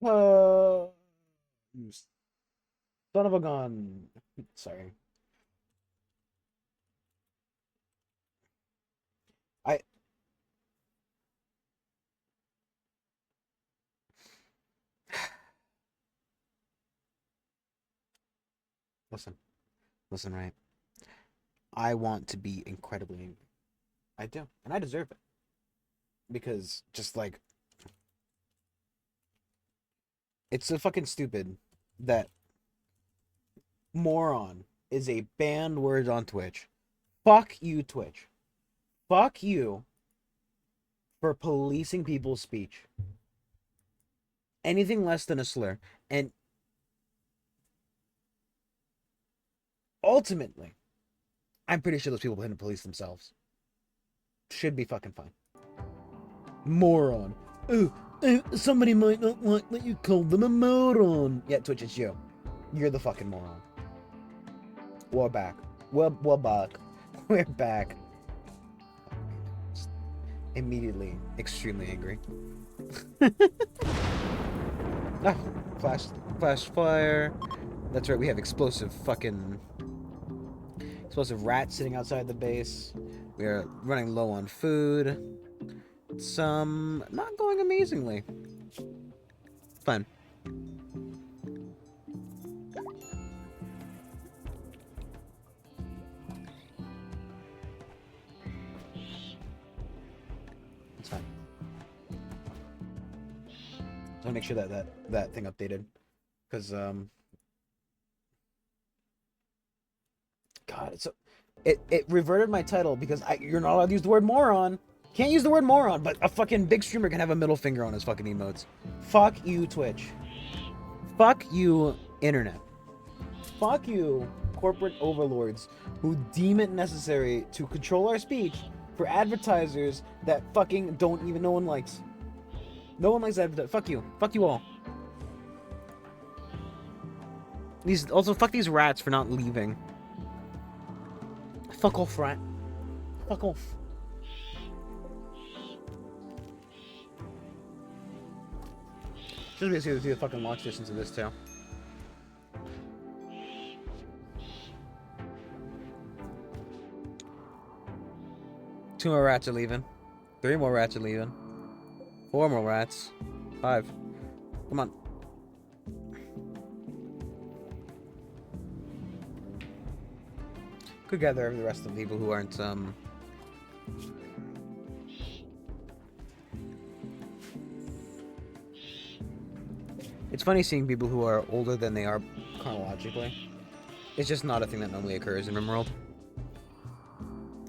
Uh, you son of a gun. Sorry. I listen. Listen, right. I want to be incredibly angry. I do, and I deserve it because just like it's so fucking stupid that moron is a banned word on Twitch. Fuck you, Twitch. Fuck you for policing people's speech. Anything less than a slur. And ultimately, I'm pretty sure those people didn't police themselves. Should be fucking fine. Moron. Oh, somebody might not like that you called them a moron. Yeah, Twitch, it's you. You're the fucking moron. We're back. We're back. We're back. Immediately, extremely angry. Ah, flash fire. That's right, we have explosive rats sitting outside the base. We are running low on food. Some not going amazingly. Fun. It's fine. I want to make sure that thing updated, because God, it reverted my title because you're not allowed to use the word moron. Can't use the word moron, but a fucking big streamer can have a middle finger on his fucking emotes. Fuck you, Twitch. Fuck you, internet. Fuck you, corporate overlords who deem it necessary to control our speech for advertisers that fucking don't even no one likes. No one likes advertisers. Fuck you. Fuck you all. These also fuck these rats for not leaving. Fuck off, rat. Fuck off. Just be see the fucking launch distance of this too. Two more rats are leaving. Three more rats are leaving. Four more rats. Five. Come on. Could gather the rest of the people who aren't It's funny seeing people who are older than they are chronologically. It's just not a thing that normally occurs in Rimworld.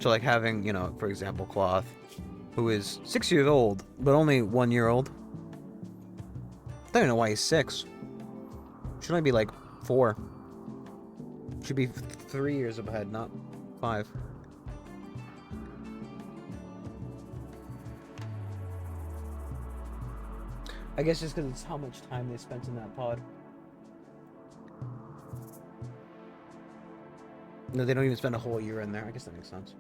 So like having, you know, for example, Cloth, who is 6 years old, but only 1 year old. I don't even know why he's 6. Should only be like 4. Should be 3 years ahead, not 5. I guess just because it's how much time they spent in that pod. No, they don't even spend a whole year in there. I guess that makes sense.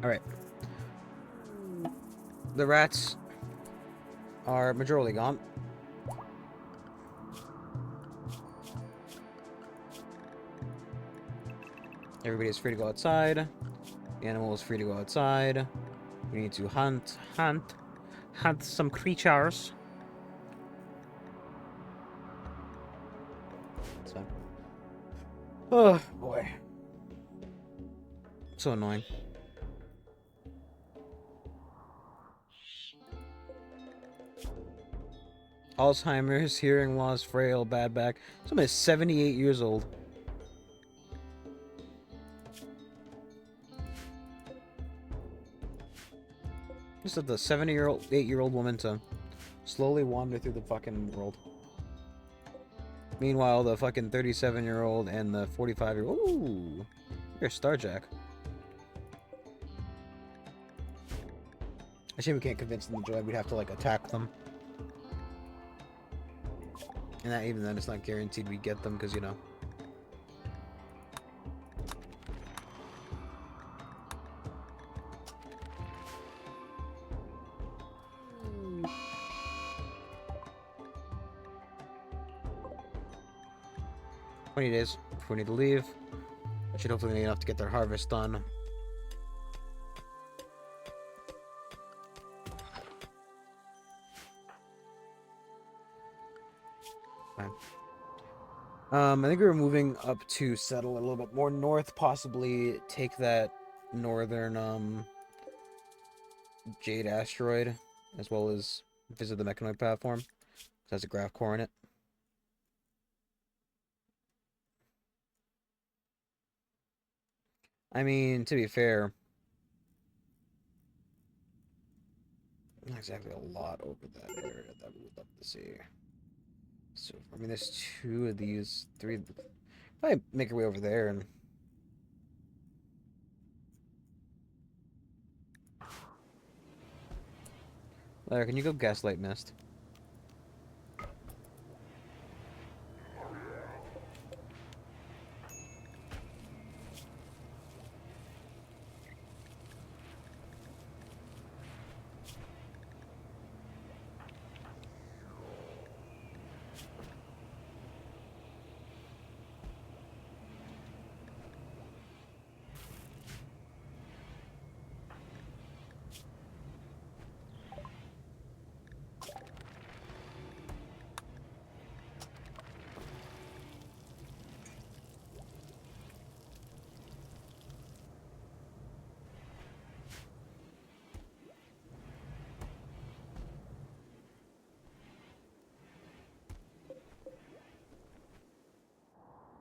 Alright. The rats are majorly gone. Everybody is free to go outside. The animal is free to go outside. We need to hunt some creatures. So. Oh boy. So annoying. Alzheimer's, hearing loss, frail, bad back. Someone is 78 years old. Just let the 8-year-old woman to slowly wander through the fucking world. Meanwhile, the fucking 37-year-old and the 45-year-old. Ooh, you're a Starjack. I shame we can't convince them to join. We'd have to like attack them. And that even then, it's not guaranteed we get them because, you know. 20 days before we need to leave. Should hopefully be enough to get their harvest done. Fine. I think we were moving up to settle a little bit more north, possibly take that northern Jade asteroid, as well as visit the mechanoid platform. It has a graph core in it. I mean, to be fair, not exactly a lot over that area that we would love to see. So, I mean, there's two of these, three. Probably make our way over there and. Larry, can you go gaslight mist?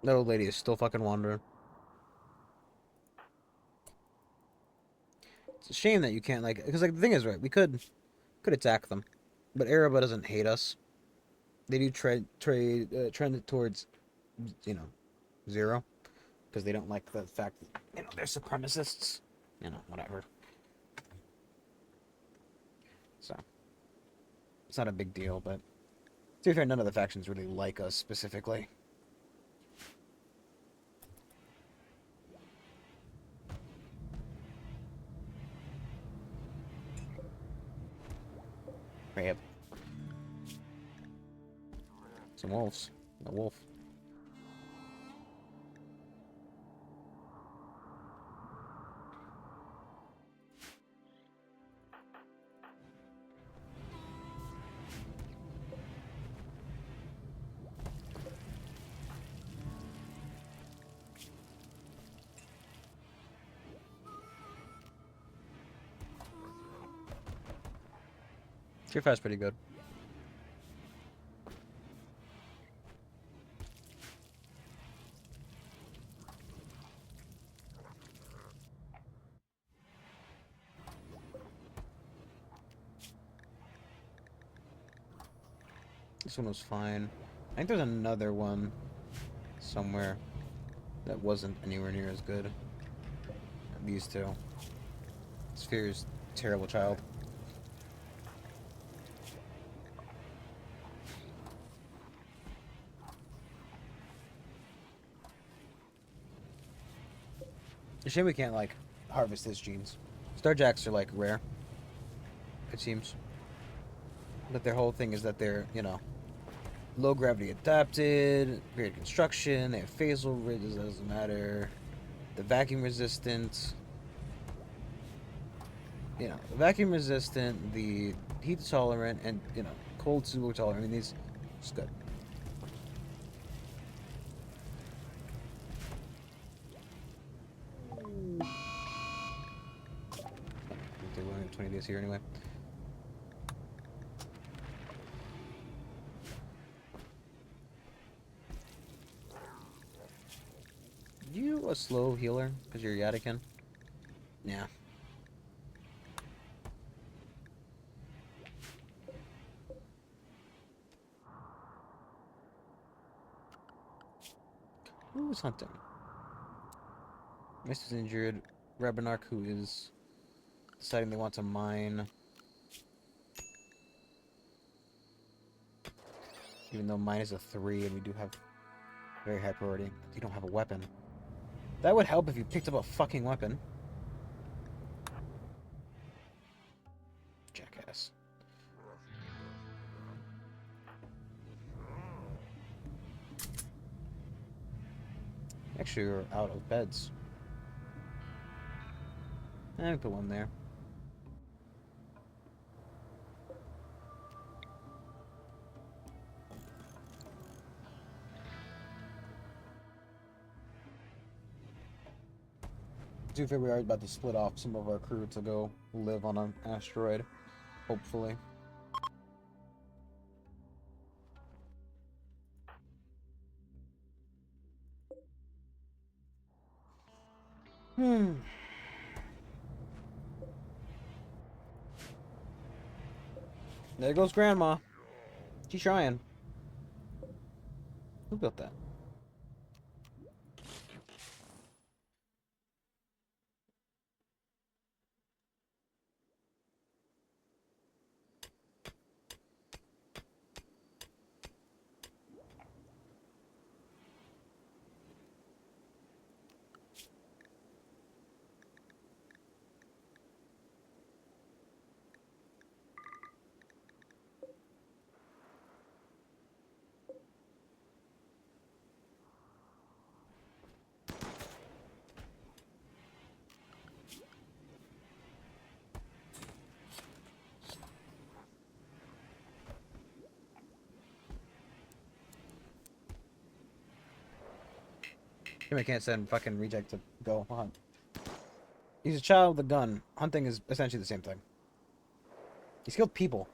That old lady is still fucking wandering. It's a shame that you can't, like, because, like, the thing is, right, we could attack them, but Erebor doesn't hate us. They do trend towards, you know, zero, because they don't like the fact that, they're supremacists. Whatever. So, it's not a big deal, but to be fair, none of the factions really like us specifically. Yep. Some wolves. A wolf. Your fight's pretty good. This one was fine. I think there's another one somewhere that wasn't anywhere near as good. These two. Sphere's terrible child. A shame we can't, like, harvest his genes. Starjacks are, like, rare, it seems. But their whole thing is that they're, low gravity adapted, great construction, they have phasal ridges, doesn't matter. The vacuum resistant. The vacuum resistant, the heat tolerant, and, cold super tolerant. I mean, these, it's good. We only have 20 days here anyway. You a slow healer? Because you're Yadikin? Yeah. Who was hunting? Mist is injured. Rabanark, who is deciding they want to mine. Even though mine is a 3 and we do have very high priority. You don't have a weapon. That would help if you picked up a fucking weapon. Jackass. Actually, we're out of beds. I put one there. Do you feel we are about to split off some of our crew to go live on an asteroid? Hopefully. There goes Grandma. She's trying. Who built that? I can't send fucking reject to go hunt. He's a child with a gun. Hunting is essentially the same thing. He's killed people.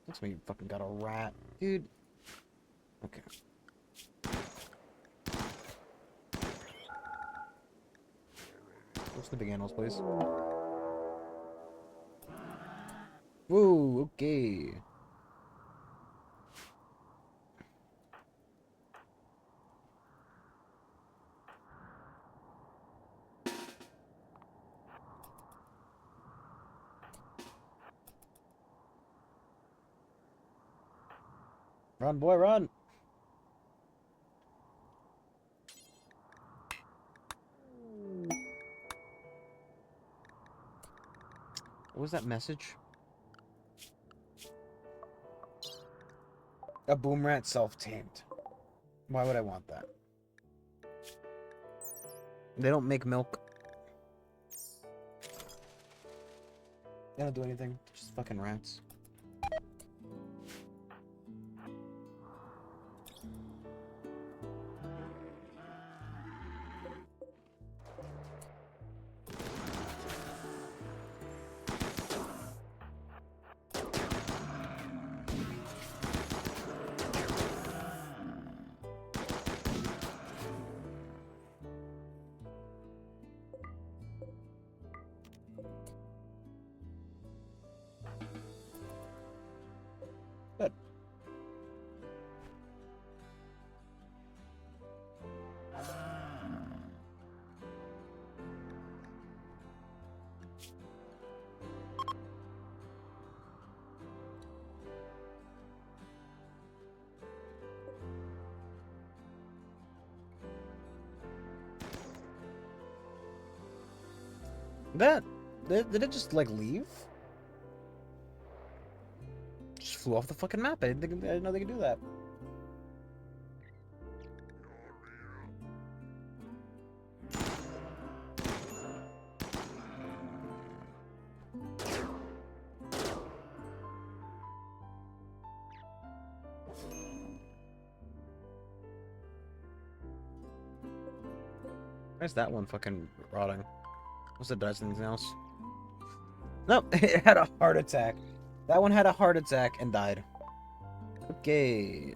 Looks like you fucking got a rat. Dude. Okay. What's the big animals, please? Whoa, okay. Run, boy, run! What was that message? A boom rat self-tamed. Why would I want that? They don't make milk. They don't do anything. Just fucking rats. Good. That... Did it just, like, leave? Just flew off the fucking map. I didn't know they could do that. Where's that one fucking rotting? What's it does anything else? Nope, it had a heart attack. That one had a heart attack and died. Okay.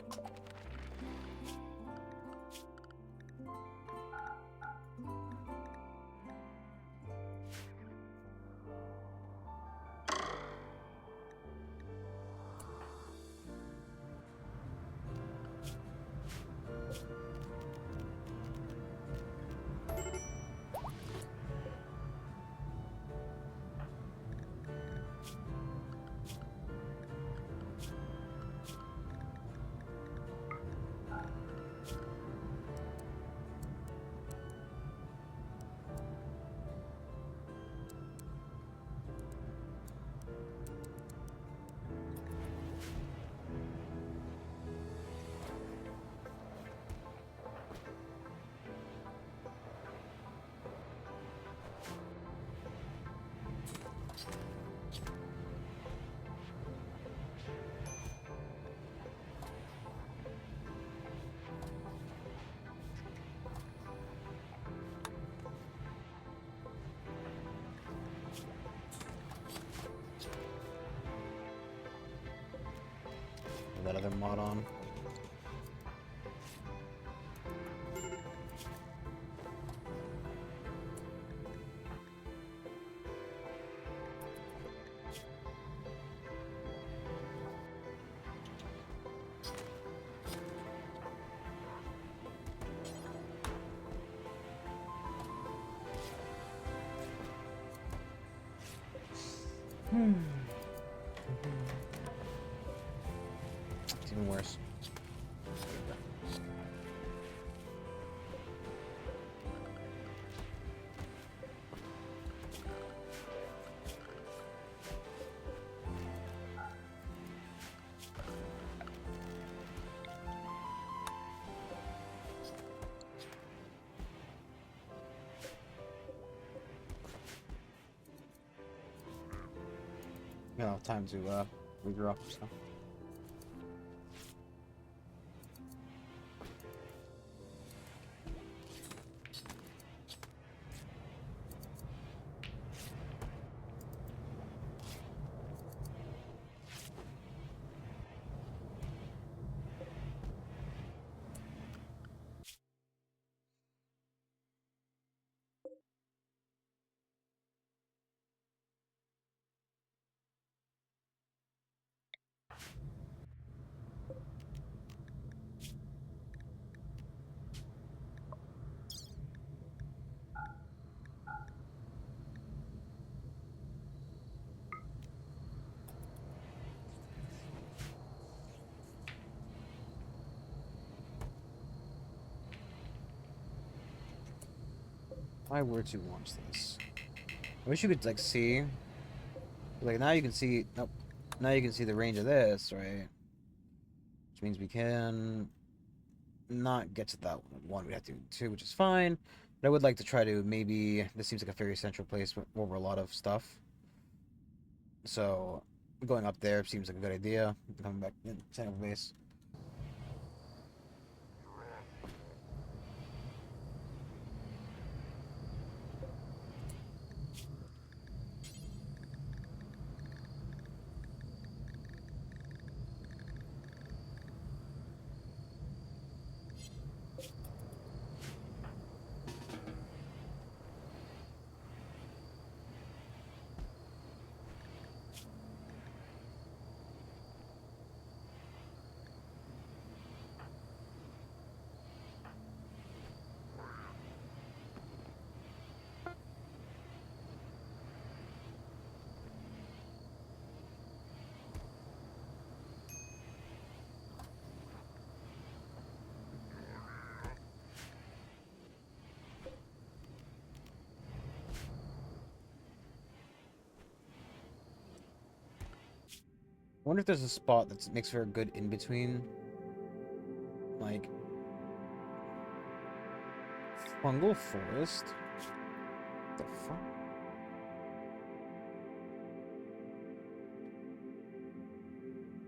that other mod on. It's even worse. You know, time to redraw stuff. If I were to launch this, I wish you could like see, like now you can see. Nope. Now you can see the range of this, right? Which means we can not get to that one. We have to do two, which is fine. But I would like to try to maybe. This seems like a very central place over a lot of stuff. So going up there seems like a good idea. Coming back in center base. I wonder if there's a spot that makes for a good in between, like fungal forest. The fuck?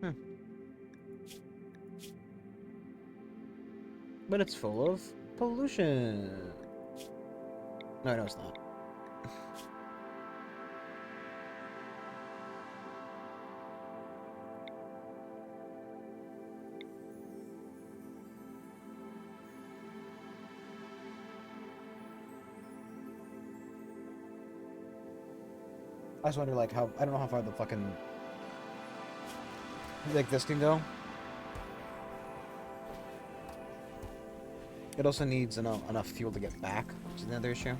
Hmm. But it's full of pollution. No, it's not. I just wonder, like, how I don't know how far the fucking like this can go. It also needs enough fuel to get back, which is another issue.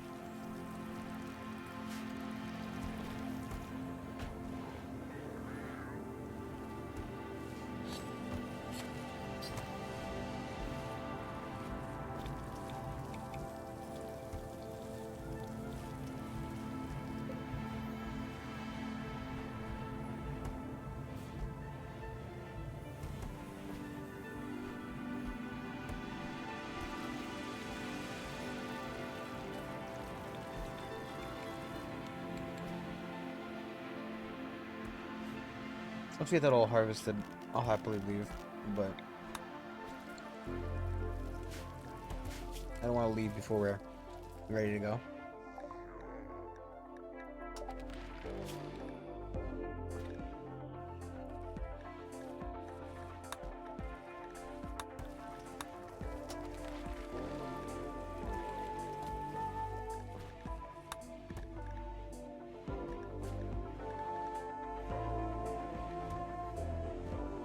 Once we get that all harvested, I'll happily leave, but I don't want to leave before we're ready to go.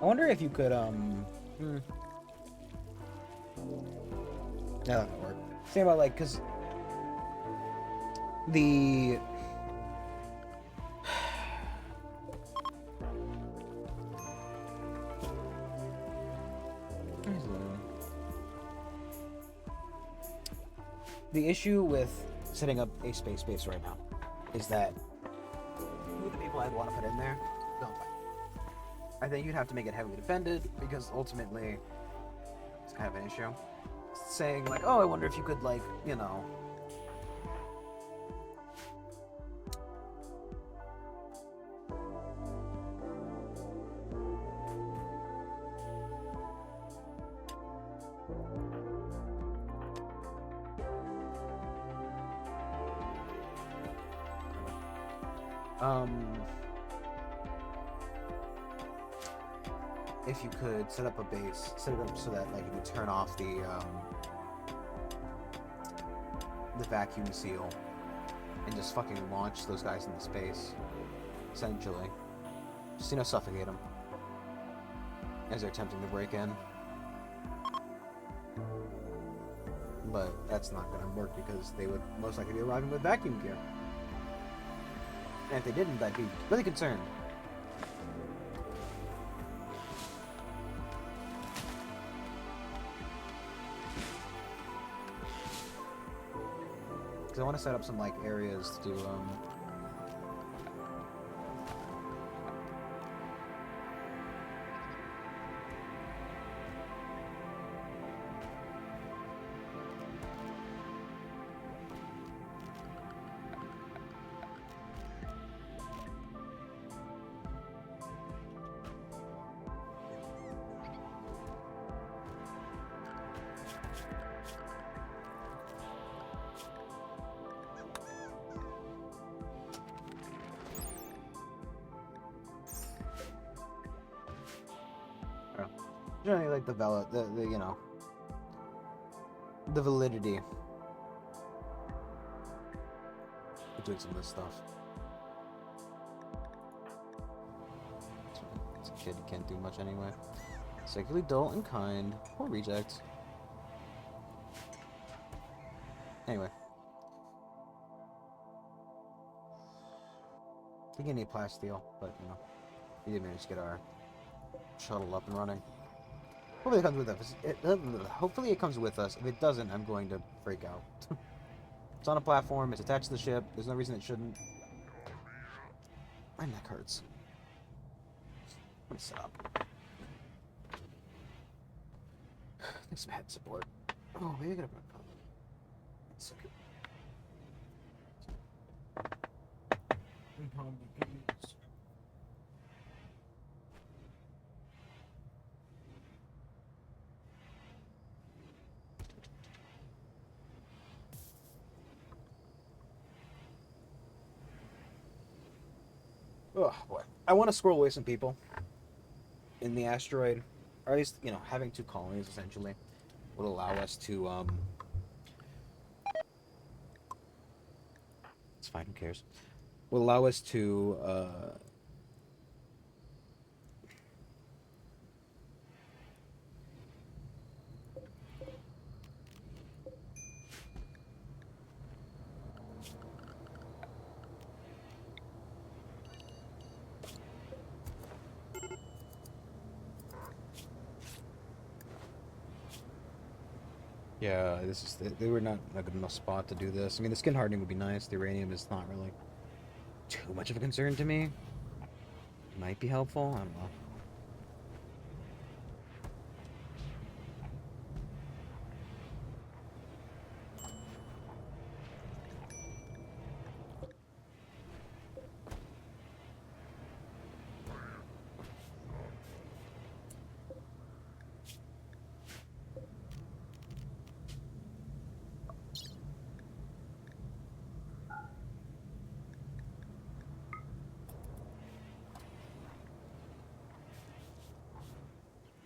I wonder if you could, that doesn't work. Think about, like, because the... The issue with setting up a space base right now is that who are the people I'd want to put in there? Don't fight. I think you'd have to make it heavily defended because ultimately it's kind of an issue. Saying like, oh, I wonder if you could, like, you know, if you could set up a base, set it up so that like you could turn off the vacuum seal and just fucking launch those guys into space, essentially. Just, you know, suffocate them as they're attempting to break in. But that's not gonna work because they would most likely be arriving with vacuum gear. And if they didn't, I'd be really concerned. Because I want to set up some, like, areas to, generally, like, the you know, the validity of doing some of this stuff. It's a kid, you can't do much anyway. Sacredly dull and kind. Poor reject. Anyway. I think you need plasteel, but, you know, we did manage to get our shuttle up and running. Hopefully it comes with us. Hopefully it comes with us. If it doesn't, I'm going to freak out. It's on a platform. It's attached to the ship. There's no reason it shouldn't. My neck hurts. Let me sit up. Need some head support. Oh, maybe I gotta put a It's okay. Oh boy, I want to squirrel away some people in the asteroid, or at least, you know, having two colonies essentially would allow us to it's fine, who cares? Would allow us to yeah, this is they were not a good enough spot to do this. I mean, the skin hardening would be nice. The uranium is not really too much of a concern to me. Might be helpful. I don't know.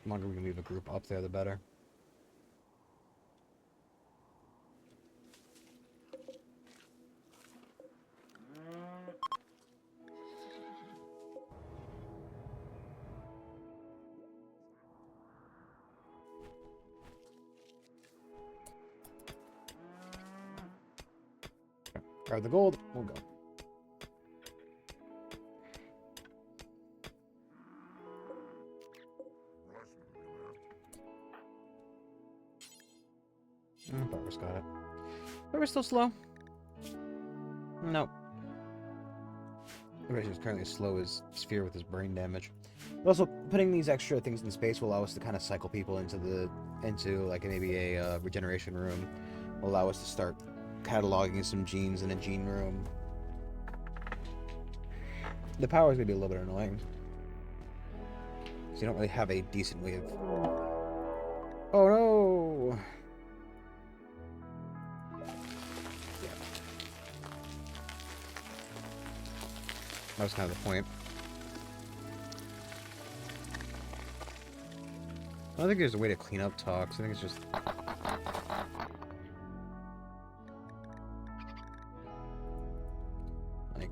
The longer we can leave a group up there, the better. Grab the gold. We'll go. Barber's got it. Barber's still slow. Nope. Barber's currently as slow as Sphere with his brain damage. But also, putting these extra things in space will allow us to kind of cycle people into like maybe a regeneration room. Will allow us to start cataloging some genes in a gene room. The power is going to be a little bit annoying. So you don't really have a decent way of... Oh no! Yeah. That was kind of the point. I don't think there's a way to clean up talks. I think it's just... like...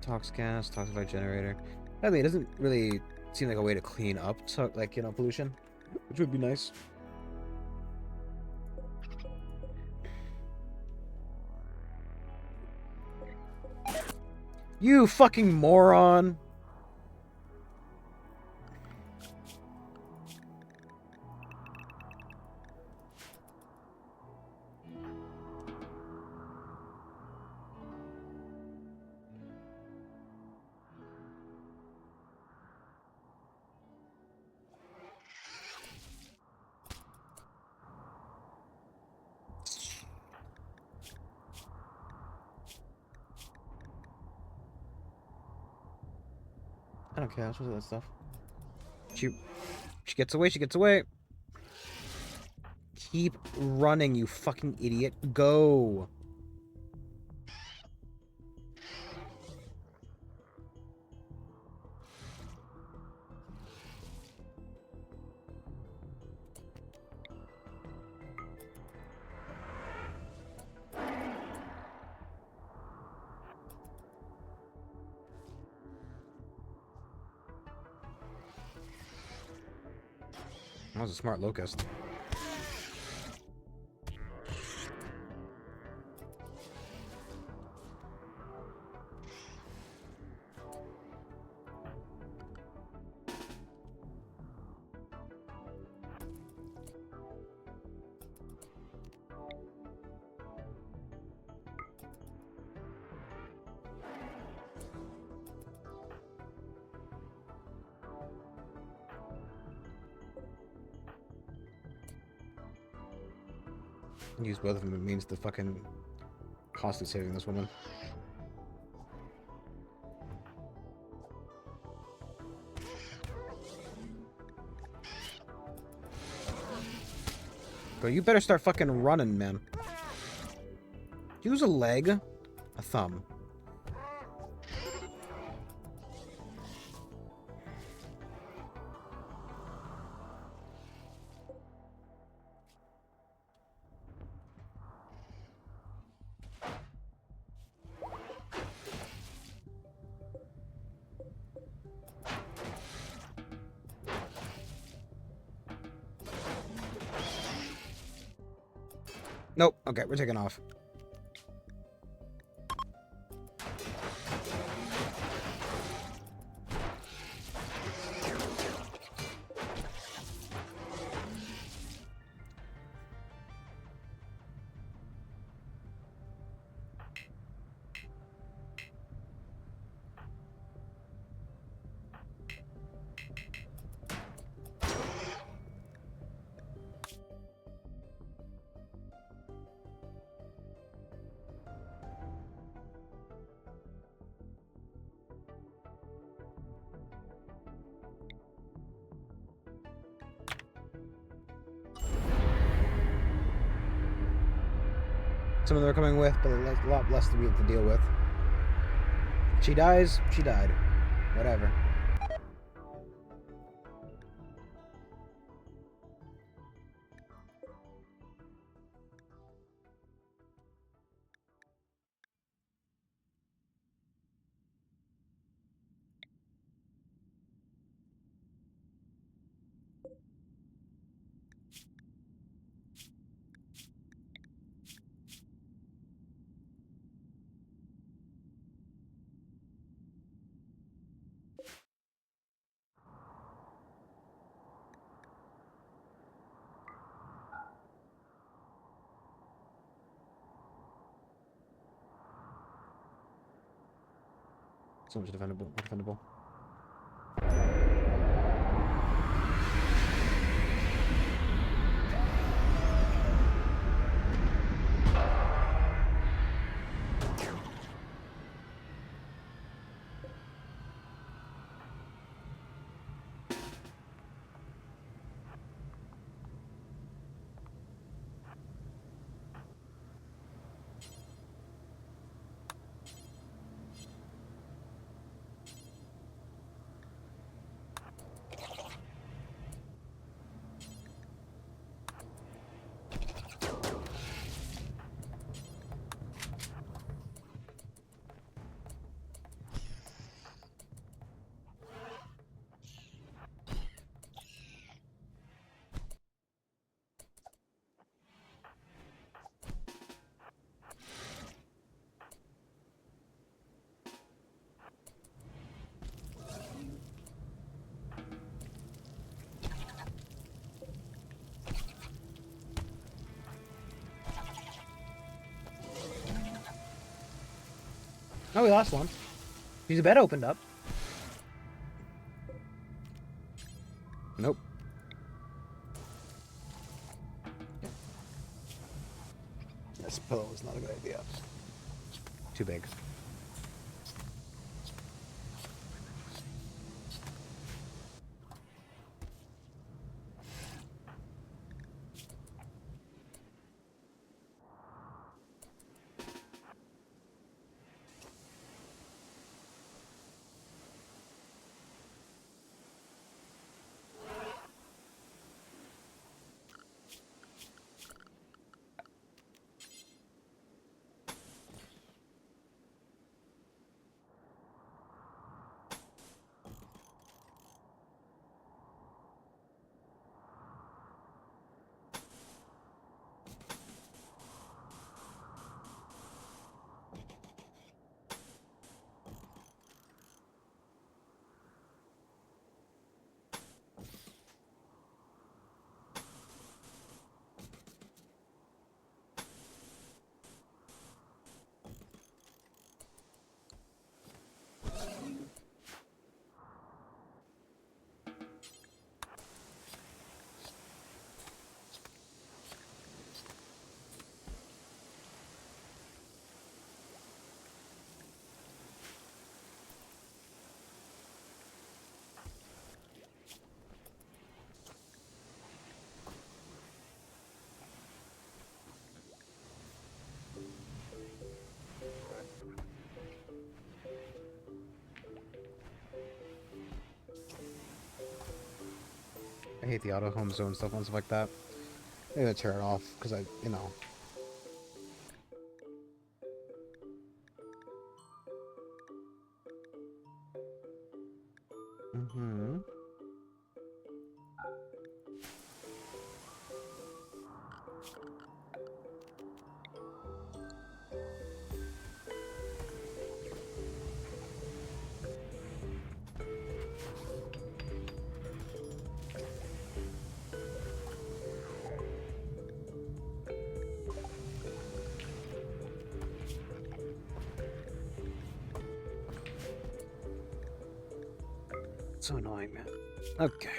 Tox gas, toxify generator. I mean, it doesn't really seem like a way to clean up, like, you know, pollution. Which would be nice. You fucking moron! I don't care. What's with that stuff? She gets away. She gets away. Keep running, you fucking idiot. Go. That was a smart locust. Use both of them, it means the fucking cost of saving this woman. Bro, you better start fucking running, man. Use a leg. A thumb. Nope. Okay, we're taking off. Some of them are coming with, but a lot less to be able to deal with. She dies, she died. Whatever. So much defendable. Defendable. Oh, we lost one. His bed opened up. Nope. This pillow is not a good idea. Too big. I hate the auto home zone stuff and stuff like that. I'm gonna tear it off because I, you know. Mm-hmm. So annoying, man. Okay.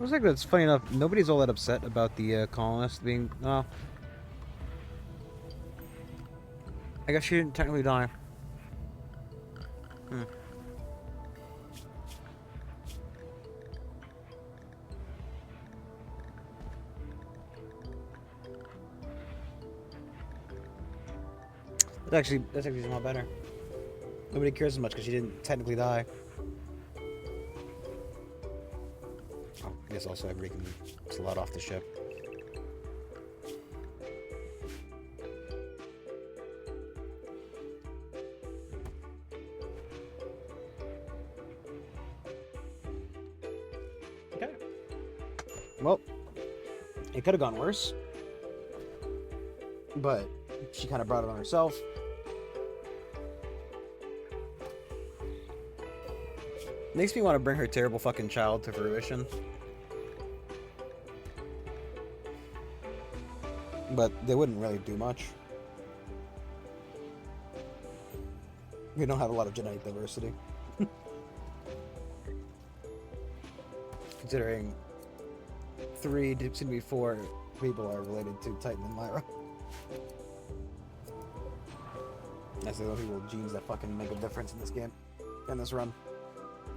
was like, that's funny enough. Nobody's all that upset about the colonists being. Oh, I guess she didn't technically die. Hmm. That's actually a lot better. Nobody cares as much because she didn't technically die. Oh, I guess also everybody can slot off the ship. Okay. Well, it could have gone worse, but she kind of brought it on herself. Makes me want to bring her terrible fucking child to fruition. But they wouldn't really do much. We don't have a lot of genetic diversity. Considering 3, soon to be 4 people are related to Titan and Lyra. That's the only people with genes that fucking make a difference in this game. In this run.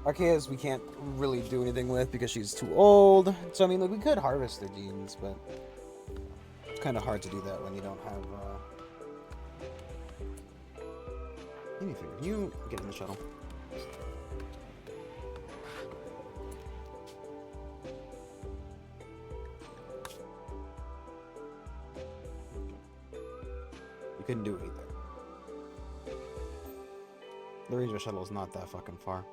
Archaeas we can't really do anything with because she's too old. So I mean, like, we could harvest their genes, but it's kind of hard to do that when you don't have. Let me figure. You get in the shuttle. You couldn't do anything. The range of the shuttle is not that fucking far.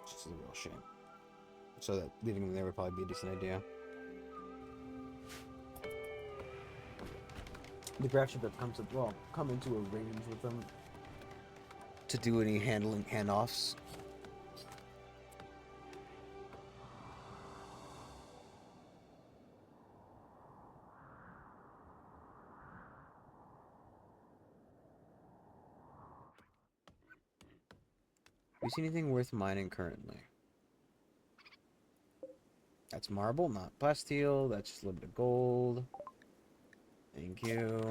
This is a real shame. So that leaving them there would probably be a decent idea. The graph ship that comes to, well, come into a range with them to do any handoffs. Do you see anything worth mining currently? That's marble, not plasteel. That's just a little bit of gold. Thank you.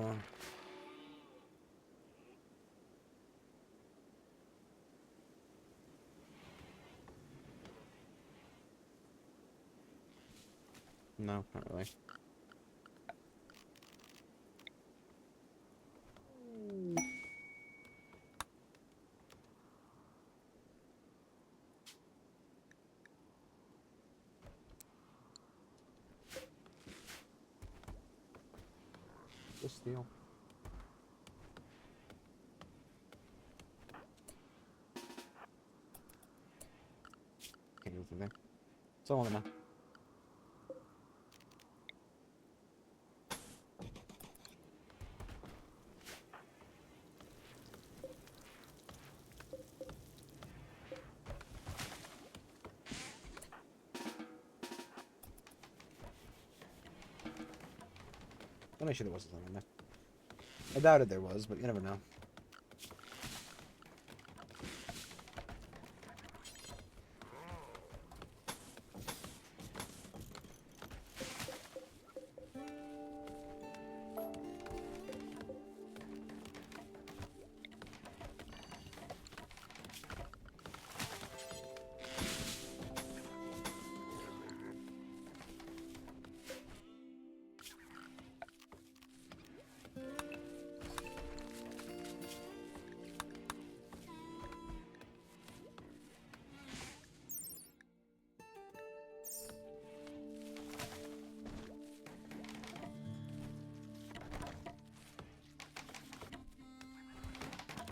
No, not really. Just steel. Can't do anything there. That's all I want to know. I'm not sure there was something in there. I doubted there was, but you never know.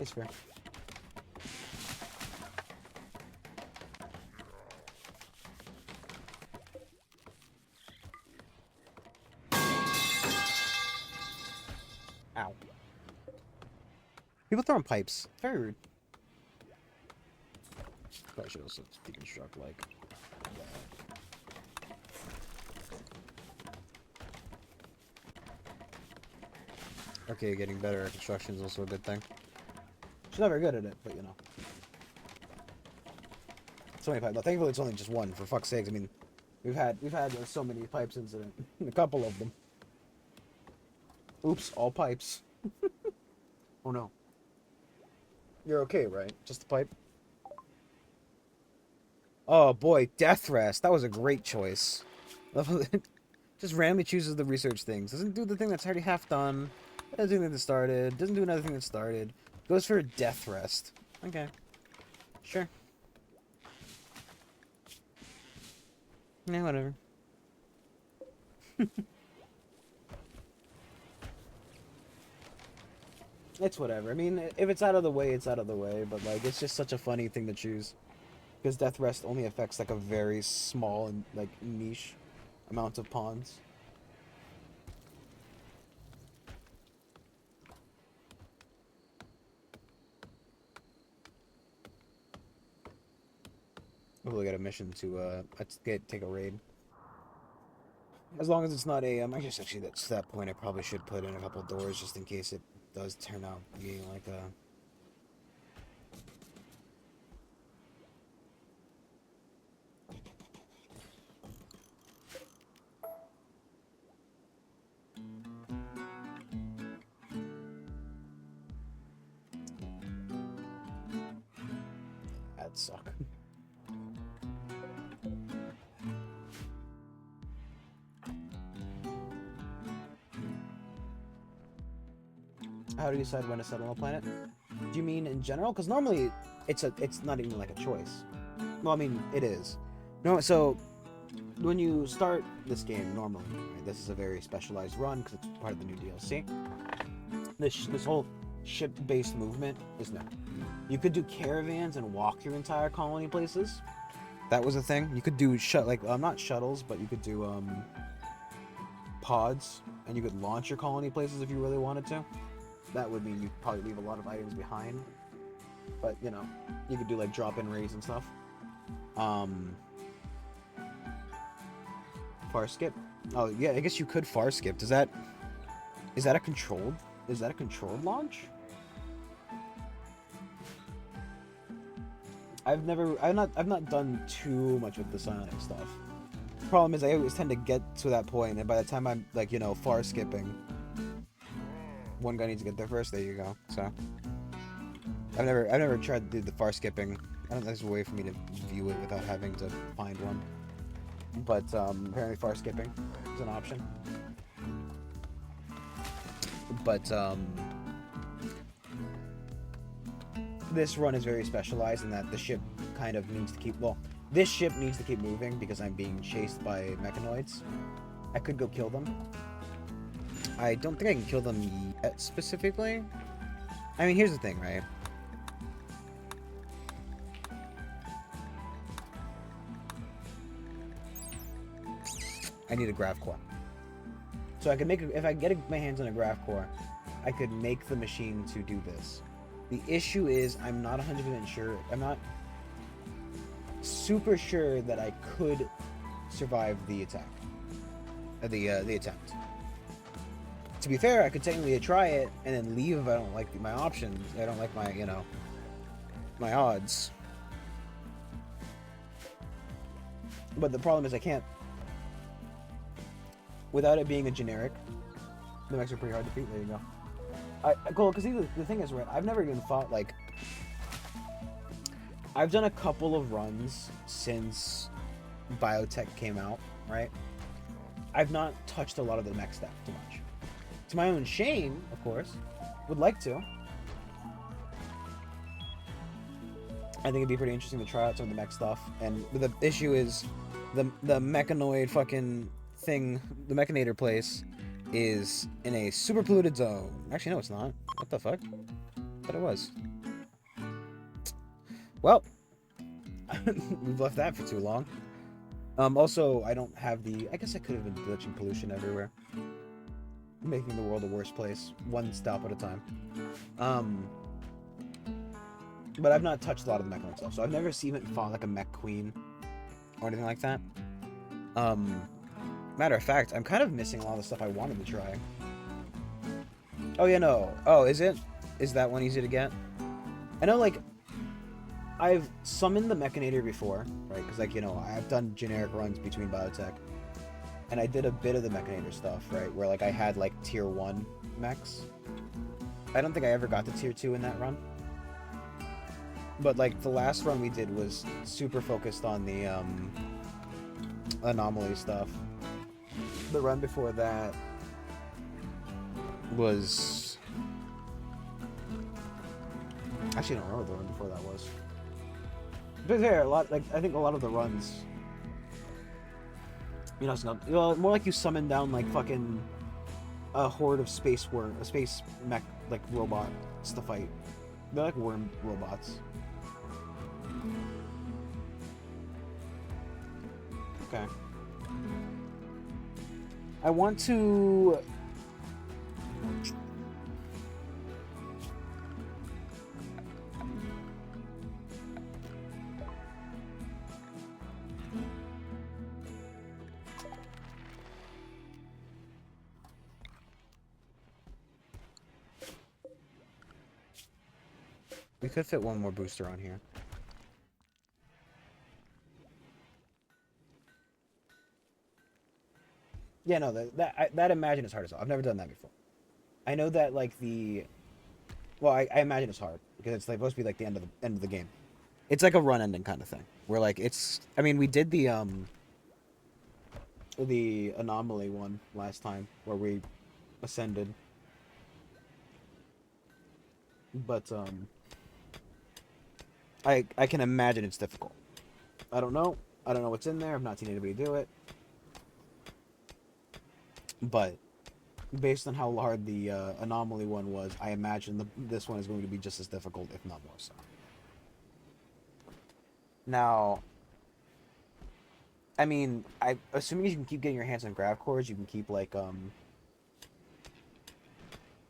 It's fair. Ow. People throwing pipes. Very rude. Probably should also deconstruct, like... Okay, getting better at construction is also a good thing. She's not very good at it, but you know. So many pipes. No, thankfully it's only just one. For fuck's sakes, I mean, we've had so many pipes incident. A couple of them. Oops, all pipes. Oh no. You're okay, right? Just the pipe. Oh boy, Death Rest. That was a great choice. Just randomly chooses the research things. Doesn't do the thing that's already half done. Doesn't do anything that started. Doesn't do another thing that started. Goes for a Death Rest. Okay. Sure. Yeah, whatever. It's whatever. I mean, if it's out of the way, it's out of the way. But, like, it's just such a funny thing to choose. Because Death Rest only affects, like, a very small and, like, niche amount of pawns. We'll get a mission to, take a raid. As long as it's not a, I guess actually that's that point I probably should put in a couple doors just in case it does turn out being like a... That'd suck. How do you decide when to settle on a planet? Do you mean in general? Because normally it's not even like a choice. Well, I mean it is. No, so when you start this game normally, right, this is a very specialized run because it's part of the new DLC. This whole ship-based movement is new. You could do caravans and walk your entire colony places. That was a thing. You could do not shuttles, but you could do pods, and you could launch your colony places if you really wanted to. That would mean you'd probably leave a lot of items behind. But, you know, you could do, like, drop-in raids and stuff. Far skip? Oh, yeah, I guess you could far skip. Is that a controlled launch? I've not done too much with the Sonic stuff. The problem is I always tend to get to that point, and by the time I'm, like, you know, far skipping, one guy needs to get there first. There you go. So I've never tried to do the far skipping. I don't think there's a way for me to view it without having to find one. But apparently far skipping is an option. But this run is very specialized in that the ship kind of needs to keep... Well, this ship needs to keep moving because I'm being chased by mechanoids. I could go kill them. I don't think I can kill them yet, specifically. I mean, here's the thing, right? I need a grav core. So I can make... If I get my hands on a grav core, I could make the machine to do this. The issue is I'm not 100% sure. I'm not super sure that I could survive the attack. The attempt. To be fair, I could technically try it and then leave if I don't like my options. I don't like my, you know, my odds. But the problem is I can't. Without it being a generic, the mechs are pretty hard to defeat. There you go. Cool, because the thing is, right, I've never even thought, like... I've done a couple of runs since Biotech came out, right? I've not touched a lot of the mech stuff too much. To my own shame, of course. Would like to. I think it'd be pretty interesting to try out some of the mech stuff. And the issue is, the mechanoid fucking thing, the mechanator place, is in a super polluted zone. Actually, no, it's not. What the fuck? I thought it was. Well, we've left that for too long. Also, I don't have the... I guess I could have been glitching pollution everywhere. Making the world a worse place, one stop at a time. But I've not touched a lot of the mech stuff, so I've never even fought like a mech queen or anything like that. Matter of fact, I'm kind of missing a lot of the stuff I wanted to try. Oh yeah, no. Oh, is it? Is that one easy to get? I know, like, I've summoned the Mechanator before, right? Because, like, you know, I've done generic runs between biotech. And I did a bit of the Mechanator stuff, right? Where, like, I had, like, tier 1 mechs. I don't think I ever got to tier 2 in that run. But, like, the last run we did was super focused on the, anomaly stuff. The run before that was... Actually, I don't remember the run before that was. But there, a lot, like, I think a lot of the runs... You know, it's not, well, more like you summon down, like, fucking... a horde of space mech, like, robots to fight. They're like worm robots. Okay. I want to... We could fit one more booster on here. Yeah, no, that imagine is hard as hell. I've never done that before. I know that, like, the... Well, I imagine it's hard because it's like supposed to be like the end of the game. It's like a run ending kind of thing. Where, like, it's... I mean, we did the anomaly one last time where we ascended. But I can imagine it's difficult. I don't know. I don't know what's in there. I've not seen anybody do it. But based on how hard the anomaly one was, I imagine this one is going to be just as difficult, if not more so. Now, I mean, assuming you can keep getting your hands on grav cores, you can keep, like, well,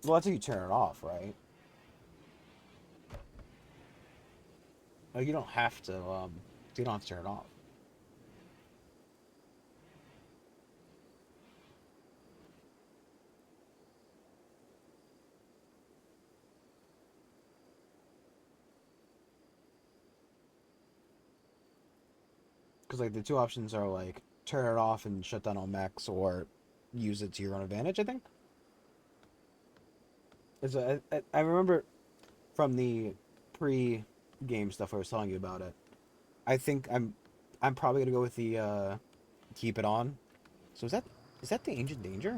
that's how you turn it off, right? Oh, you don't have to, you don't have to turn it off. Because, like, the two options are, like, turn it off and shut down all mechs, or use it to your own advantage, I think. I remember from the pre-game stuff I was telling you about it. I think I'm probably gonna go with the keep it on. So is that the Ancient Danger?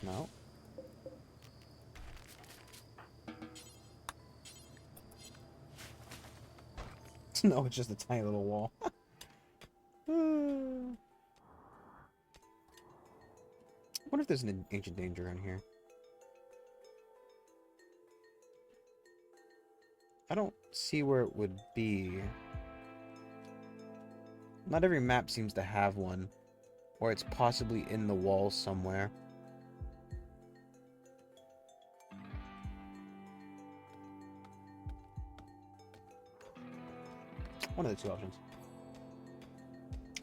No. No, it's just a tiny little wall. I wonder if there's an Ancient Danger in here. I don't see where it would be. Not every map seems to have one. Or it's possibly in the wall somewhere. One of the two options.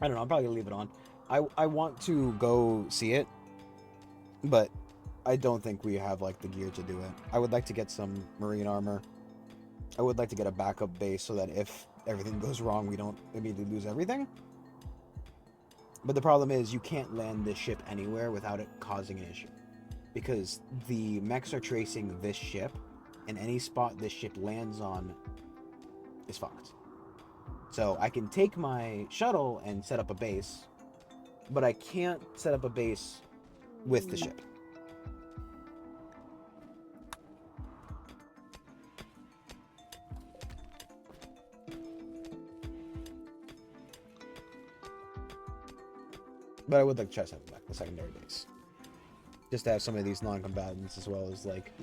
I don't know, I'm probably gonna leave it on. I want to go see it, but I don't think we have, like, the gear to do it. I would like to get some marine armor. I would like to get a backup base so that if everything goes wrong, we don't immediately lose everything. But the problem is you can't land this ship anywhere without it causing an issue. Because the mechs are tracing this ship, and any spot this ship lands on is fucked. So I can take my shuttle and set up a base, but I can't set up a base with the ship. But I would like to try something back, the secondary base. Just to have some of these non-combatants, as well as, like,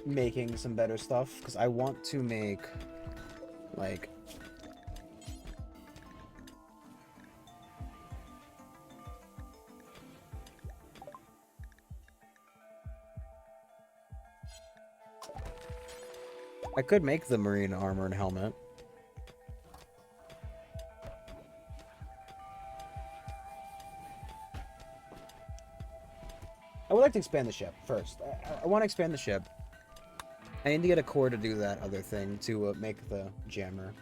making some better stuff. Because I want to make, like... I could make the marine armor and helmet. I would like to expand the ship first. I want to expand the ship. I need to get a core to do that other thing, to make the jammer.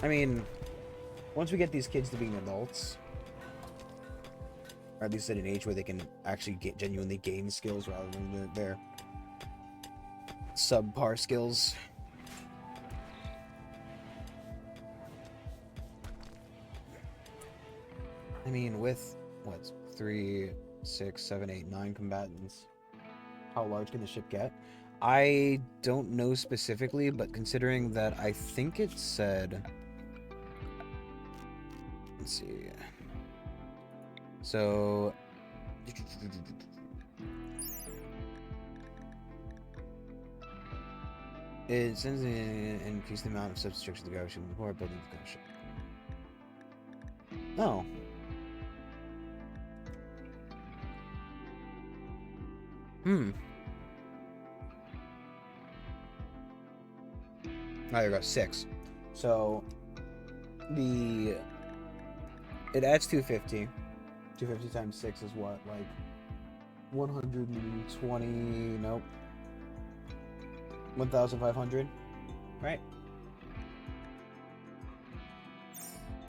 I mean, once we get these kids to being adults, or at least at an age where they can actually genuinely gain skills rather than their subpar skills. I mean, with, what, 3, 6, 7, 8, 9 combatants, how large can the ship get? I don't know specifically, but considering that I think it said... Let's see. So... It sends an increase the amount of substructure to the ocean before building the ocean. Oh. Oh, there you go, 6. So, it adds 250. 250 times 6 is what, like 120, nope. 1,500, right?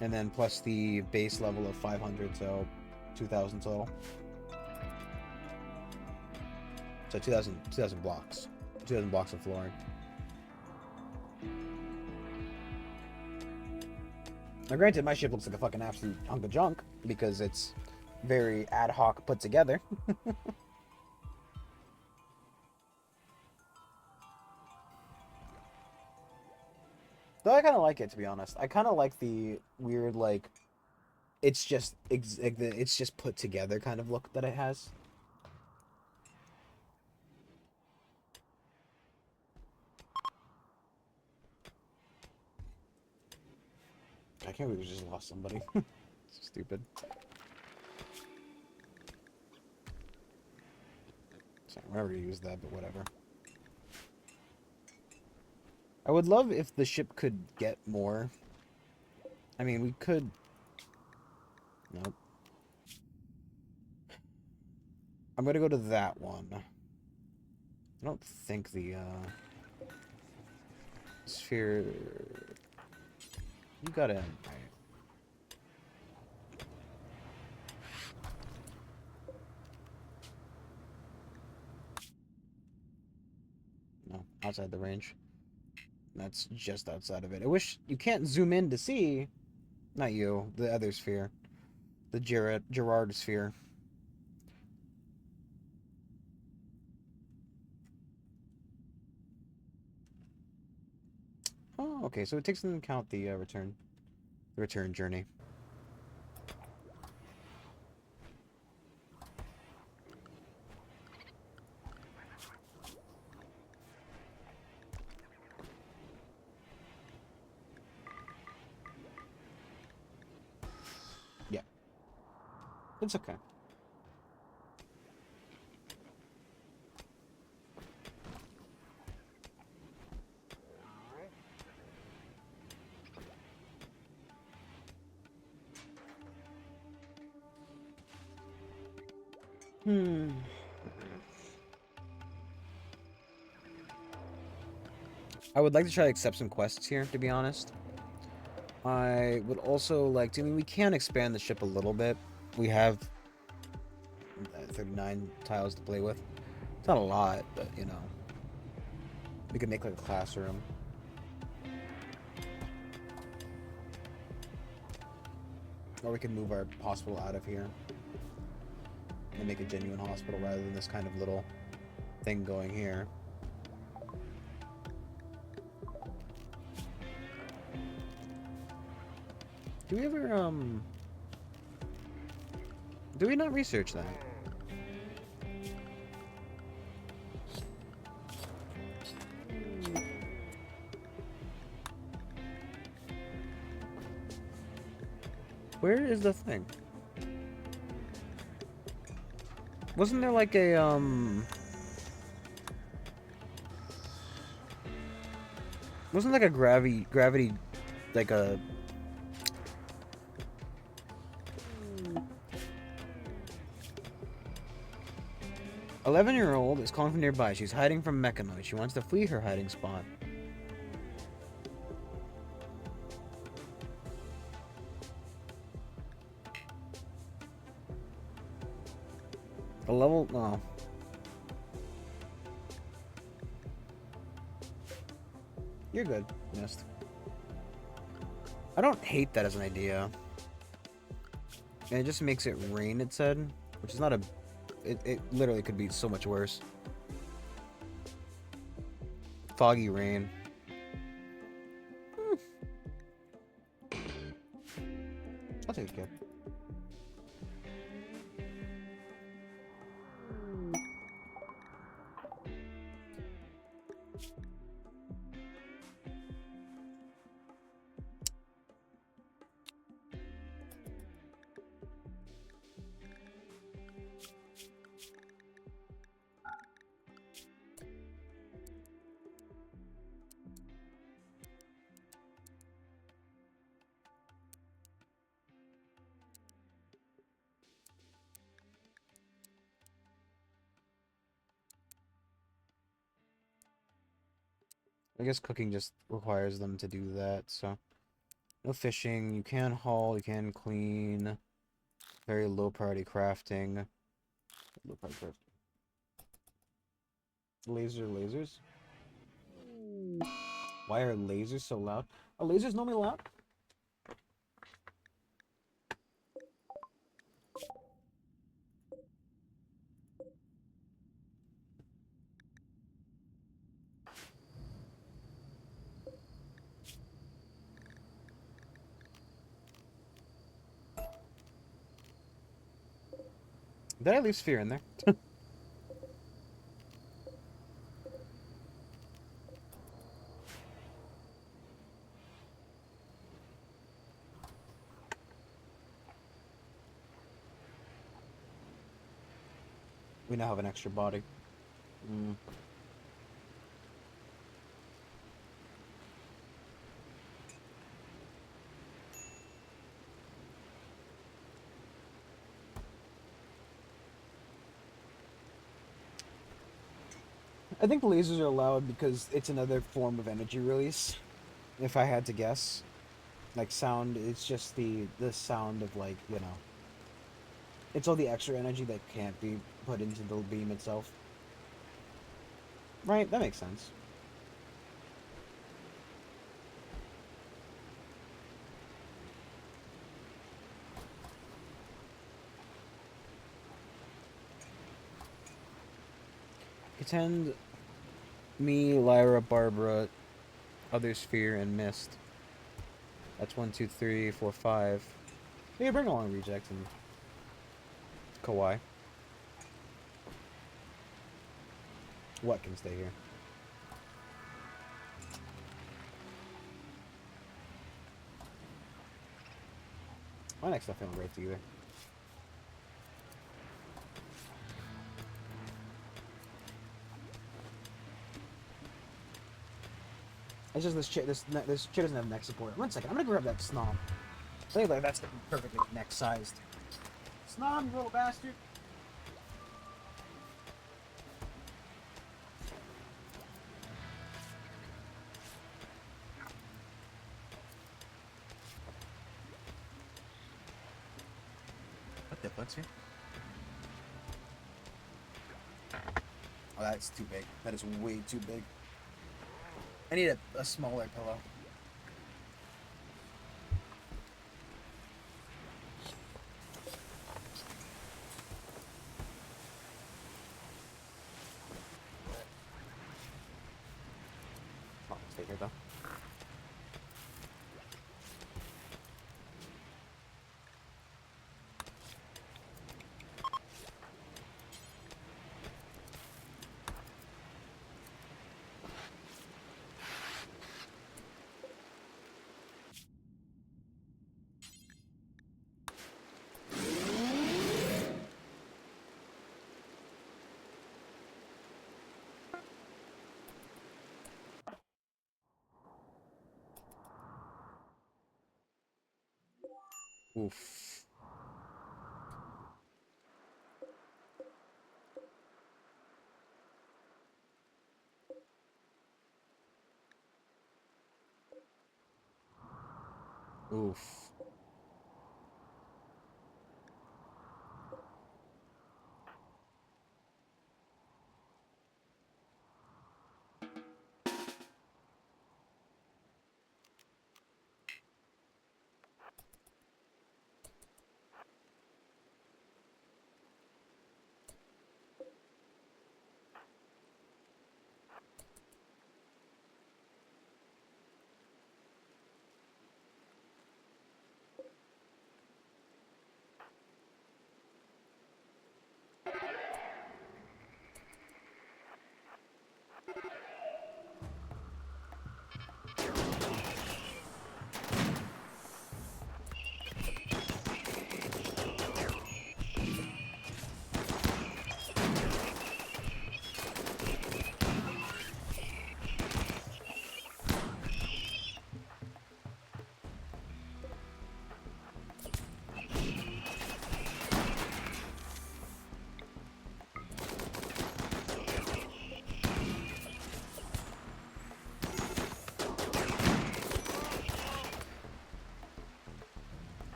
And then plus the base level of 500, so 2,000 total. So 2,000 blocks. 2,000 blocks of flooring. Now granted, my ship looks like a fucking absolute hunk of junk, because it's very ad hoc put together. Though I kind of like it, to be honest. I kind of like the weird, like, it's just put together kind of look that it has. I can't believe we just lost somebody. Stupid. Sorry, I'm never gonna use that, but whatever. I would love if the ship could get more. I mean, we could... Nope. I'm gonna go to that one. I don't think the, sphere... You got in. No, outside the range. That's just outside of it. I wish you can't zoom in to see. Not you, the other sphere. The Gerard sphere. Oh, okay, so it takes into account the return journey. Yeah. It's okay. I would like to try to accept some quests here, to be honest. I would also like to... I mean, we can expand the ship a little bit. We have 39 tiles to play with. It's not a lot, but, you know. We could make, like, a classroom. Or we could move our hospital out of here. And make a genuine hospital rather than this kind of little thing going here. Do we ever, do we not research that? Where is the thing? Wasn't there like a, wasn't like a gravity, like a... 11-year-old is calling from nearby. She's hiding from Mechanoid. She wants to flee her hiding spot. A level... No. You're good, Mist. I don't hate that as an idea. And it just makes it rain, it said. Which is not a... It literally could be so much worse. Foggy rain. I'll take a kid. I guess cooking just requires them to do that, so... No fishing. You can haul, you can clean. Very low priority crafting. Low priority crafting. Lasers? Why are lasers so loud? Are lasers normally loud? Did I leave Sphere in there? We now have an extra body. I think lasers are allowed because it's another form of energy release. If I had to guess. Like sound, it's just the sound of, like, you know. It's all the extra energy that can't be put into the beam itself. Right, that makes sense. Contend me, Lyra, Barbara, Other Sphere, and Mist. That's 1, 2, 3, 4, 5. Yeah, bring along Reject and Kawaii. What can stay here? My neck's not feeling great either. It's just this chick doesn't have neck support. 1 second, I'm gonna grab that snob. I think like that's the perfectly neck sized. Snob, you little bastard. What the fuck's here? Oh, that's too big. That is way too big. I need a smaller pillow. Oh, stay here though. Oof. Oof.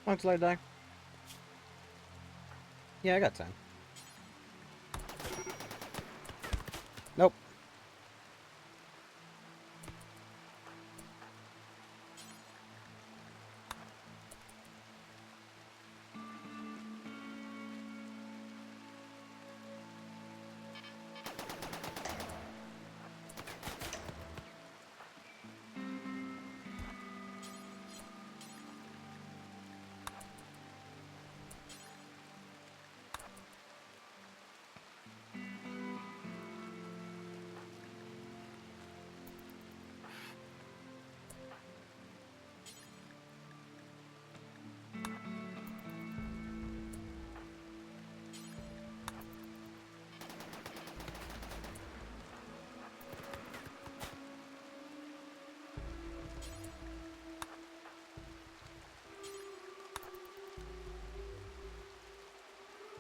Until I die. Yeah, I got time. Nope.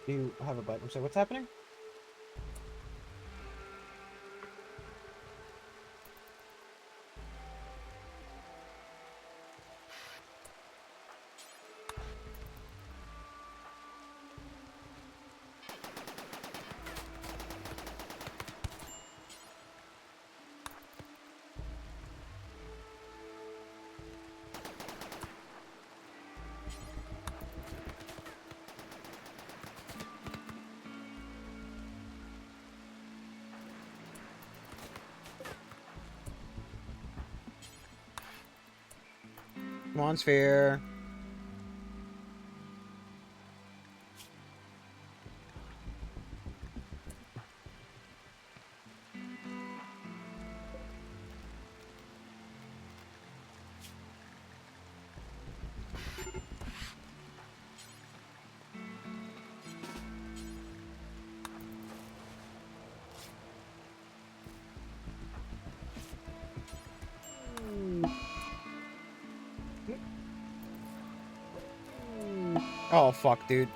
Do you have a button? I'm sorry, what's happening? Come on, Sphere. Oh, fuck, dude.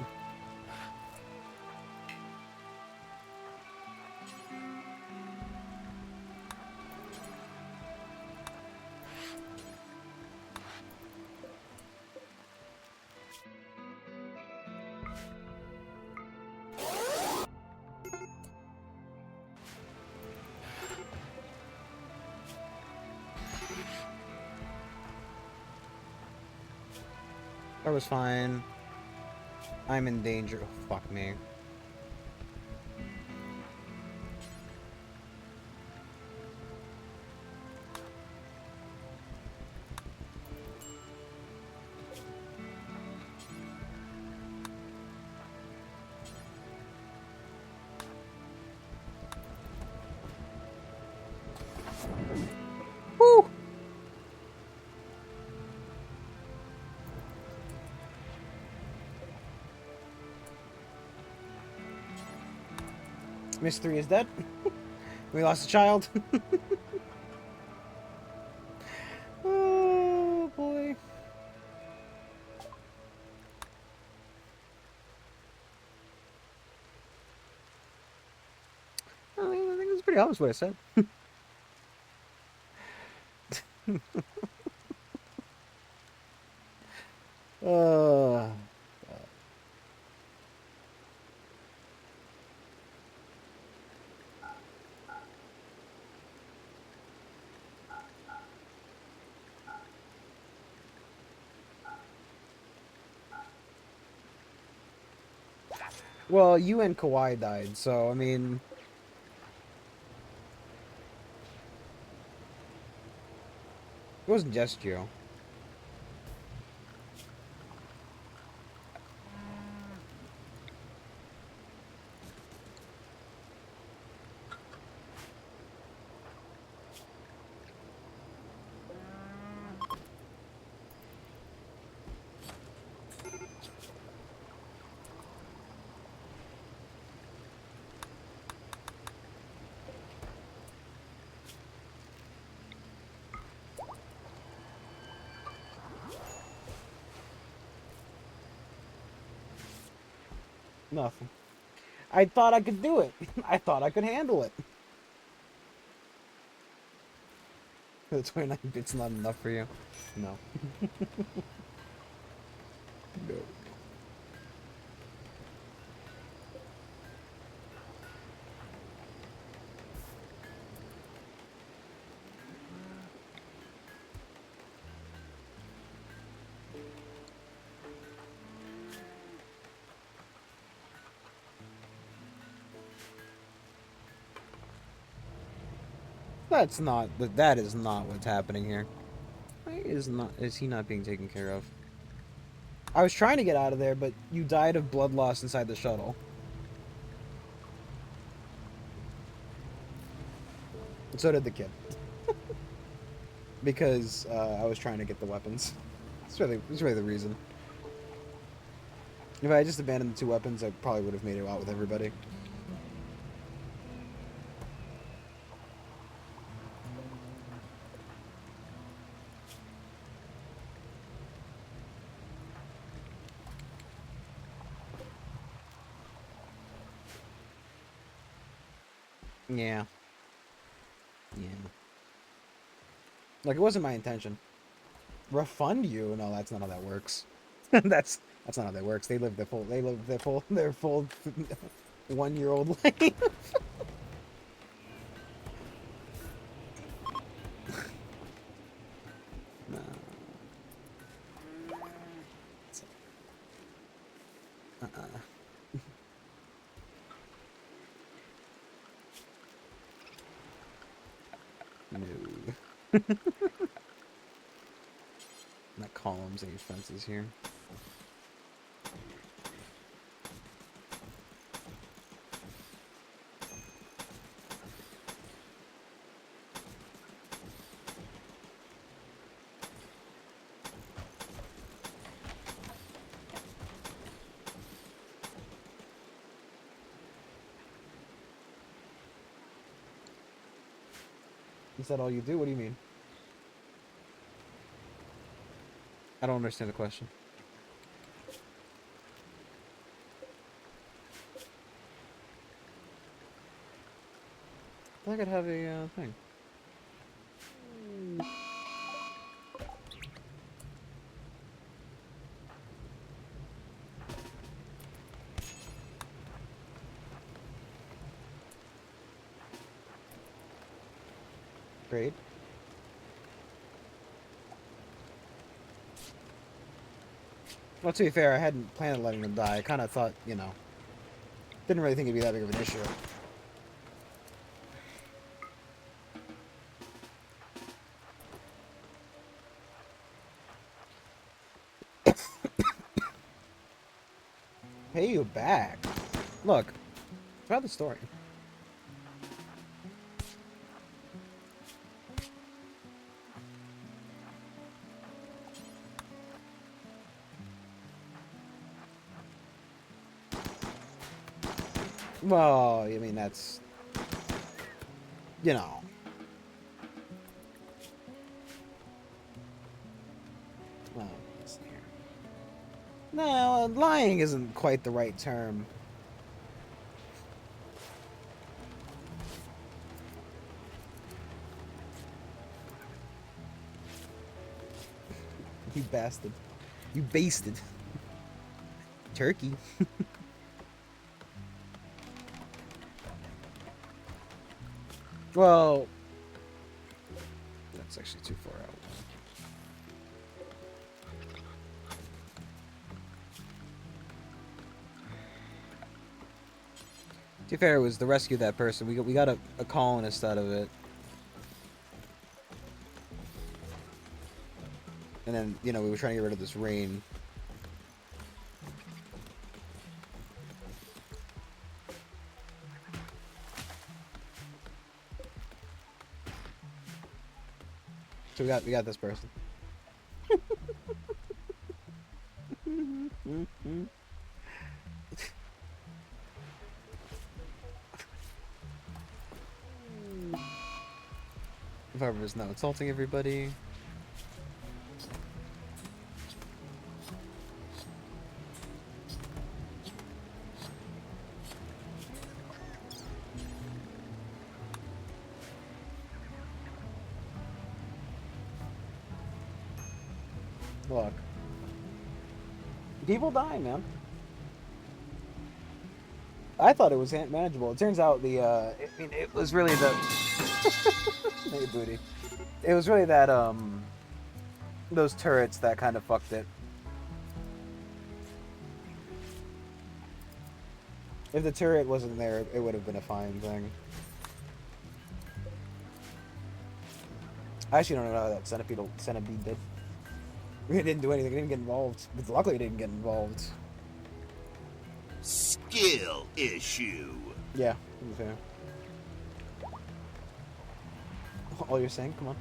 That was fine. I'm in danger. Oh, fuck me. Woo! Mystery is dead. We lost a child. Oh, boy. I think it was pretty obvious what I said. uh, well, you and Kawhi died, so, I mean... It wasn't just you. Nothing. I thought I could do it. I thought I could handle it. The 29 bits not enough for you? No. No. That's not... That is not what's happening here. Why is he not being taken care of? I was trying to get out of there, but you died of blood loss inside the shuttle. And so did the kid. Because I was trying to get the weapons. It's really the reason. If I had just abandoned the 2 weapons, I probably would have made it out with everybody. Yeah. Yeah. Like, it wasn't my intention. Refund you? No, that's not how that works. that's not how that works. They live their full 1-year-old life. No. Uh-uh. No. Not columns and these fences here. Is that all you do? What do you mean? I don't understand the question. I could have a thing. Great. Well, to be fair, I hadn't planned on letting them die. I kind of thought, you know, didn't really think it'd be that big of an issue. Pay you back. Look, about the story. Well, I mean, that's, you know. Well, listen here. No, lying isn't quite the right term. You bastard. You basted. Turkey. Well, that's actually too far out. To be fair, it was to rescue that person. We got a colonist out of it. And then, you know, we were trying to get rid of this rain. So we got this person. If I was not insulting everybody. Look. People die, man. I thought it was manageable. It turns out I mean, it was really the... Hey, booty. It was really that, those turrets that kind of fucked it. If the turret wasn't there, it would have been a fine thing. I actually don't know how that centipede did. It didn't do anything. It didn't get involved. But luckily, it didn't get involved. Skill issue. Yeah, to be fair. All you're saying? Come on.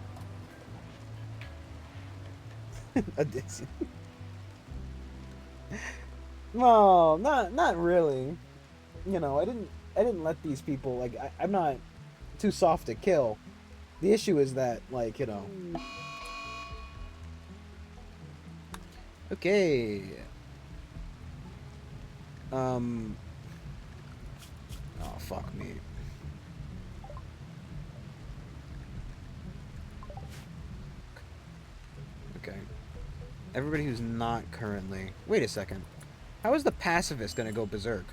Addiction. No, not really. You know, I didn't let these people, like, I'm not too soft to kill. The issue is that, like, you know. Okay. Oh, fuck me. Okay. Everybody who's not currently... Wait a second. How is the pacifist gonna go berserk?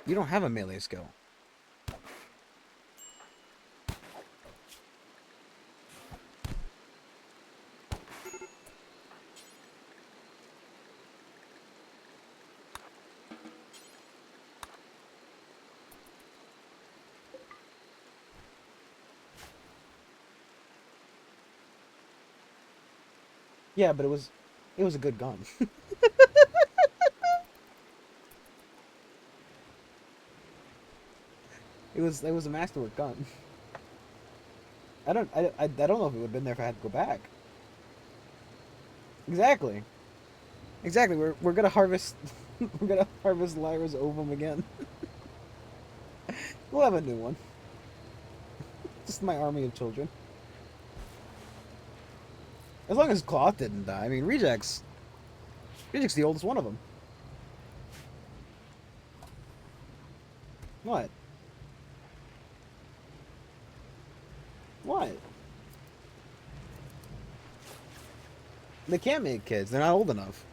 You don't have a melee skill. Yeah, but it was a good gun. It was a masterwork gun. I don't know if it would have been there if I had to go back. Exactly. Exactly. We're gonna harvest we're gonna harvest Lyra's ovum again. We'll have a new one. Just my army of children. As long as Cloth didn't die. I mean, Reject's the oldest one of them. What? What? They can't make kids. They're not old enough.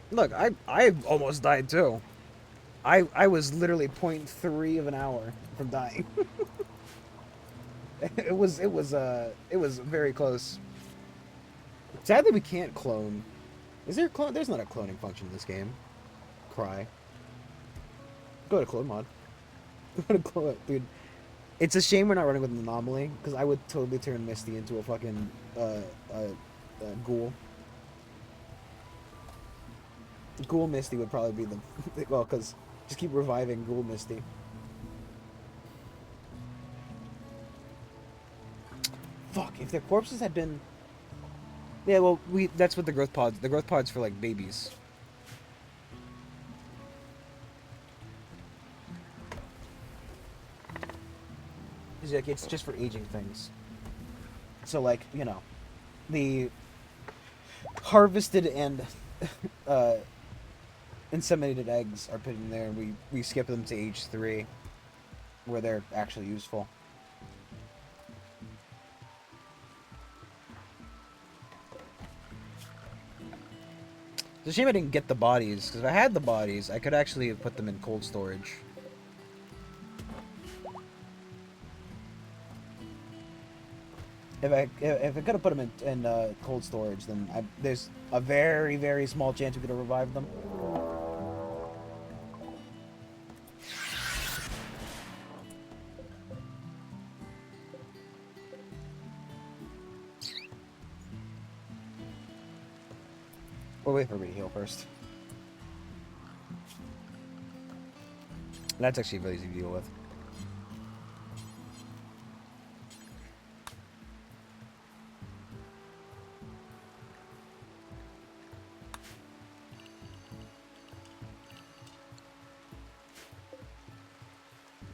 Look, I almost died too. I was literally point 0.3 of an hour from dying. It was very close. Sadly, we can't clone. Is there a clone? There's not a cloning function in this game. Cry. Go to clone mod. Go to clone, dude. It's a shame we're not running with an anomaly because I would totally turn Misty into a fucking ghoul. Ghoul Misty would probably be the well, because just keep reviving Ghoul Misty. Fuck! If their corpses had been, yeah, well, that's what the growth pods. The growth pods for like babies. It's just for aging things. So like the harvested and uh, inseminated eggs are put in there, and we skip them to age 3, where they're actually useful. It's a shame I didn't get the bodies, because if I had the bodies, I could actually have put them in cold storage. If I could have put them in cold storage, then there's a very, very small chance we could have revived them. We'll wait for me to heal first. That's actually really easy to deal with.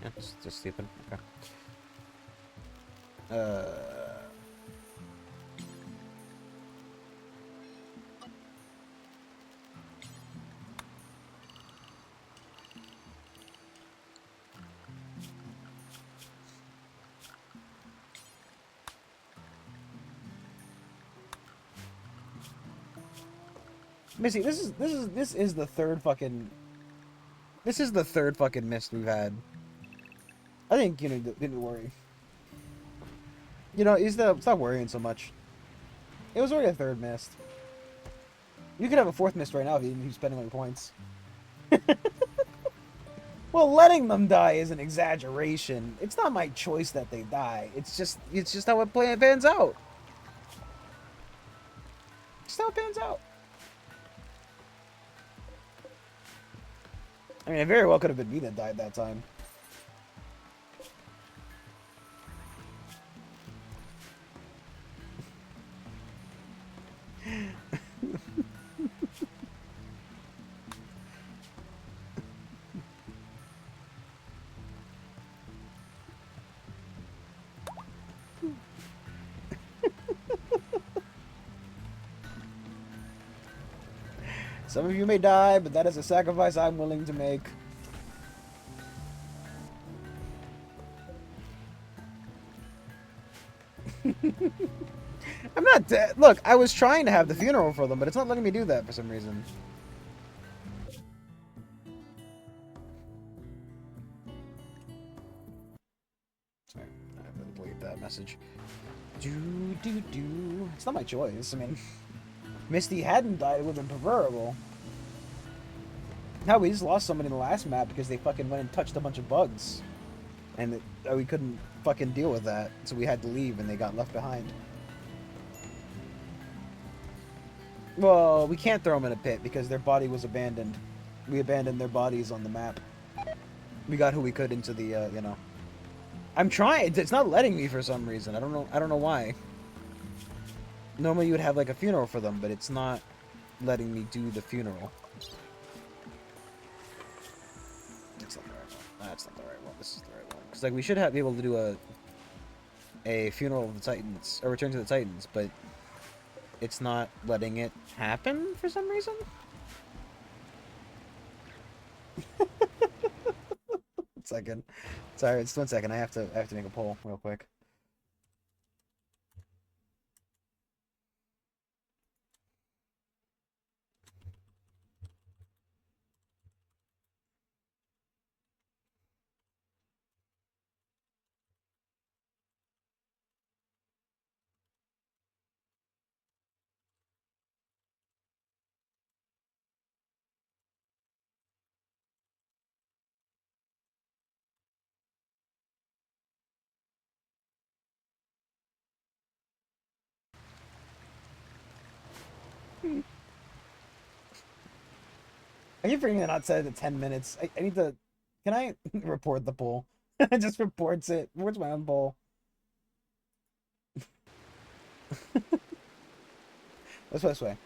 Yeah, just sleeping. Okay. Missy, this is the third fucking mist we've had. I think didn't worry. Stop worrying so much. It was already a third mist. You could have a fourth mist right now if you didn't keep spending all your points. Well, letting them die is an exaggeration. It's not my choice that they die. It's just how it pans out. It's how it pans out. I mean, it very well could have been me that died that time. Some of you may die, but that is a sacrifice I'm willing to make. I'm not dead. Look, I was trying to have the funeral for them, but it's not letting me do that for some reason. Sorry, I have to delete that message. It's not my choice. I mean, Misty hadn't died, it would have been preferable. No, we just lost somebody in the last map because they fucking went and touched a bunch of bugs. And we couldn't fucking deal with that, so we had to leave and they got left behind. Well, we can't throw them in a pit because their body was abandoned. We abandoned their bodies on the map. We got who we could into the, you know. I'm trying. It's not letting me for some reason. I don't know. I don't know why. Normally you would have like a funeral for them, but it's not letting me do the funeral. That's not the right one. That's not the right one. This is the right one. Because like we should be able to do a funeral of the Titans, or Return to the Titans, but it's not letting it happen for some reason. One second. Sorry, it's 1 second. I have to make a poll real quick. I keep forgetting to not set it at 10 minutes. I need to... Can I report the poll? It just reports it. Reports my own poll. Let's put it this way.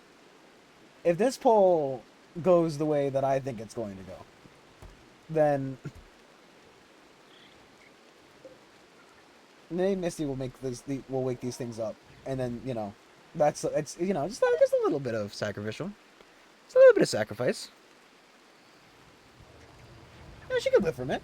If this poll goes the way that I think it's going to go, then maybe Misty will make this. Will wake these things up, and then you know, it's you know just a little bit of sacrificial, just a little bit of sacrifice. Yeah, she could live from it.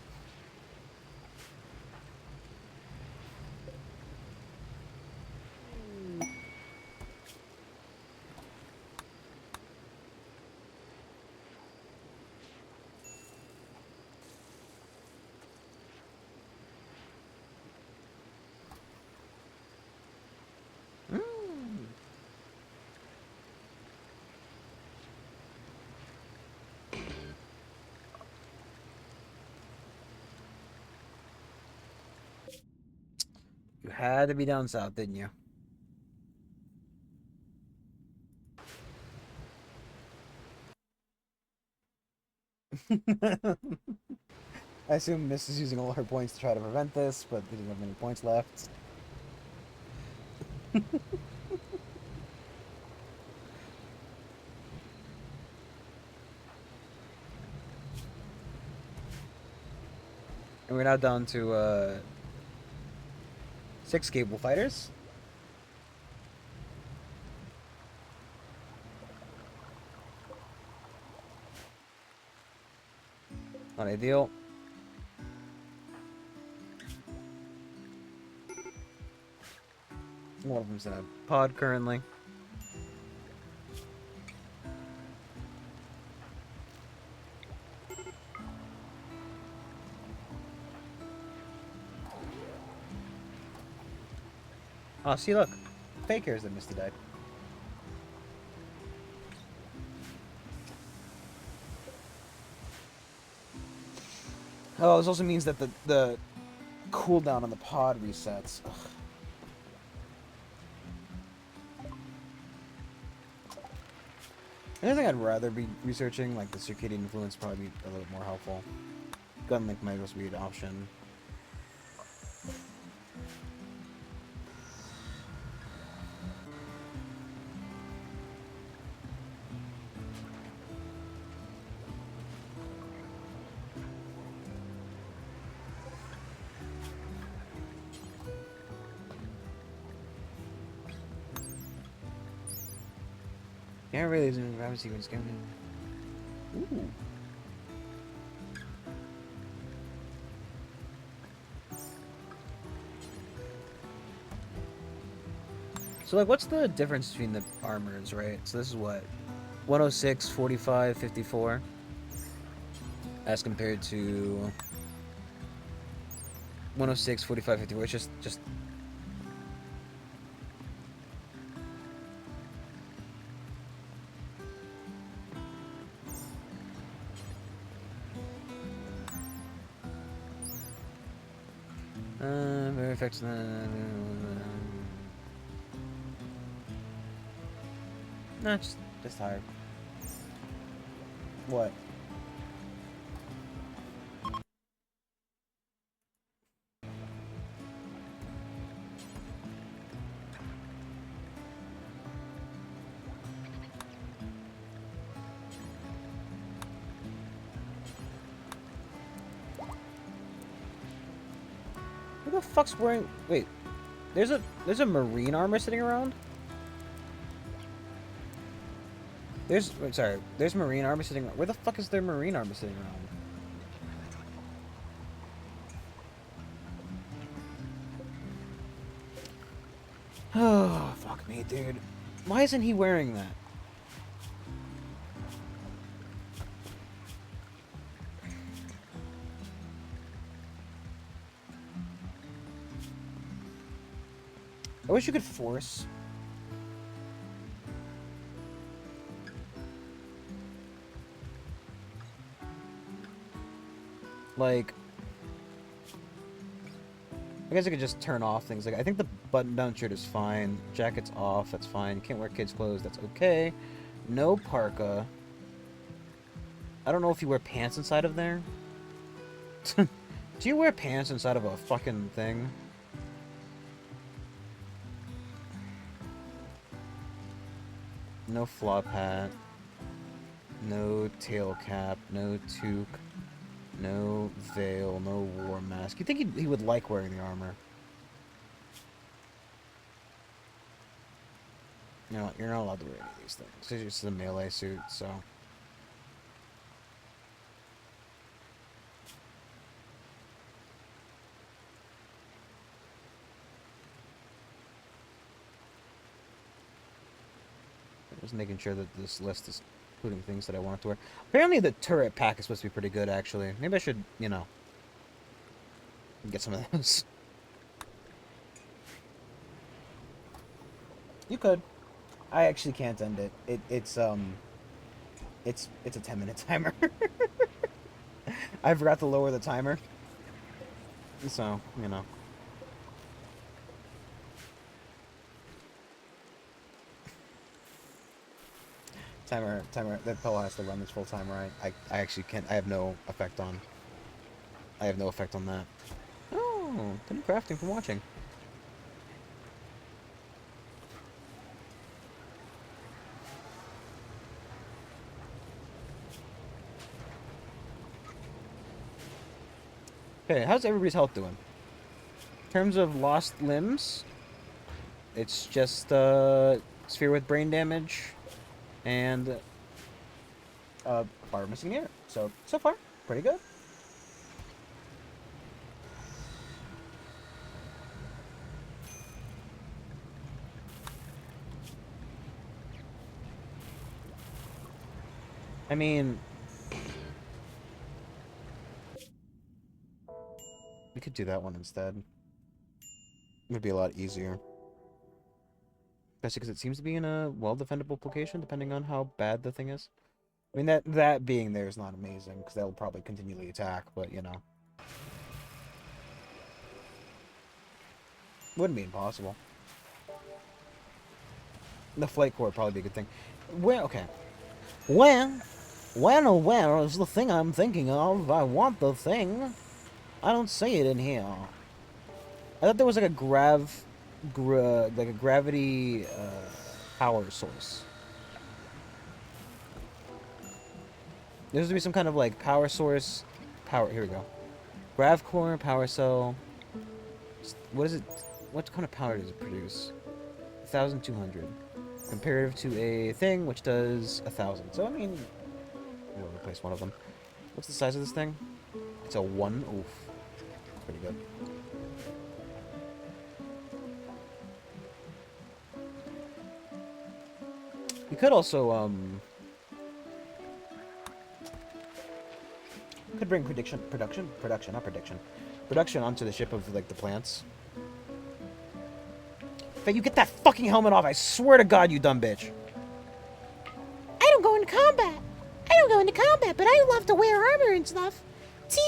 Mm. You had to be down south, didn't you? I assume Miss is using all her points to try to prevent this, but we didn't have many points left. And we're now down to 6 cable fighters. Not ideal. One of them's in a pod currently. Oh, see, look. Fakers that Misty died. Oh, this also means that the cooldown on the pod resets. Ugh. I think I'd rather be researching, like the circadian influence, probably be a little more helpful. Gun link might also be an option. Can't really zoom in gravity sequence, can we? Ooh. So, like, what's the difference between the armors, right? So this is what? 106, 45, 54. As compared to 106, 45, 54. It's just... effects. Nah, just tired. What? Who the fuck's wearing? Wait, there's a marine armor sitting around. There's marine armor sitting around. Where the fuck is there marine armor sitting around? Oh, fuck me, dude. Why isn't he wearing that? I wish you could force. Like, I guess I could just turn off things. Like, I think the button-down shirt is fine. Jacket's off, that's fine. Can't wear kids' clothes, that's okay. No parka. I don't know if you wear pants inside of there. Do you wear pants inside of a fucking thing? No flop hat. No tail cap. No toque. No veil. No war mask. You think he would like wearing the armor? No, you're not allowed to wear any of these things. It's just a melee suit, so... Just making sure that this list is including things that I want to wear. Apparently the turret pack is supposed to be pretty good, actually. Maybe I should, you know, get some of those. You could. I actually can't end it. It's a 10-minute timer. I forgot to lower the timer. So, you know. Timer, that pill has to run this full timer. I actually can't, I have no effect on that. Oh, Tim Crafting from watching. Okay, how's everybody's health doing? In terms of lost limbs, it's just sphere with brain damage and bar missing ear. So far, pretty good. I mean, we could do that one instead. It would be a lot easier. Especially because it seems to be in a well-defendable location, depending on how bad the thing is. I mean, that being there is not amazing, because they'll probably continually attack, but, you know. Wouldn't be impossible. The flight core would probably be a good thing. Well, okay. When or where is the thing I'm thinking of? I want the thing. I don't see it in here. I thought there was like a gravity power source. There's to be some kind of like power source. Here we go. Grav core, power cell. What is it? What kind of power does it produce? 1,200. Comparative to a thing which does 1,000. So I mean, we'll replace one of them. What's the size of this thing? It's a 1. Oof. Pretty good. You could also could bring production onto the ship of like the plants. But you get that fucking helmet off! I swear to God, you dumb bitch. I don't go into combat. But I love to wear armor and stuff. Tee.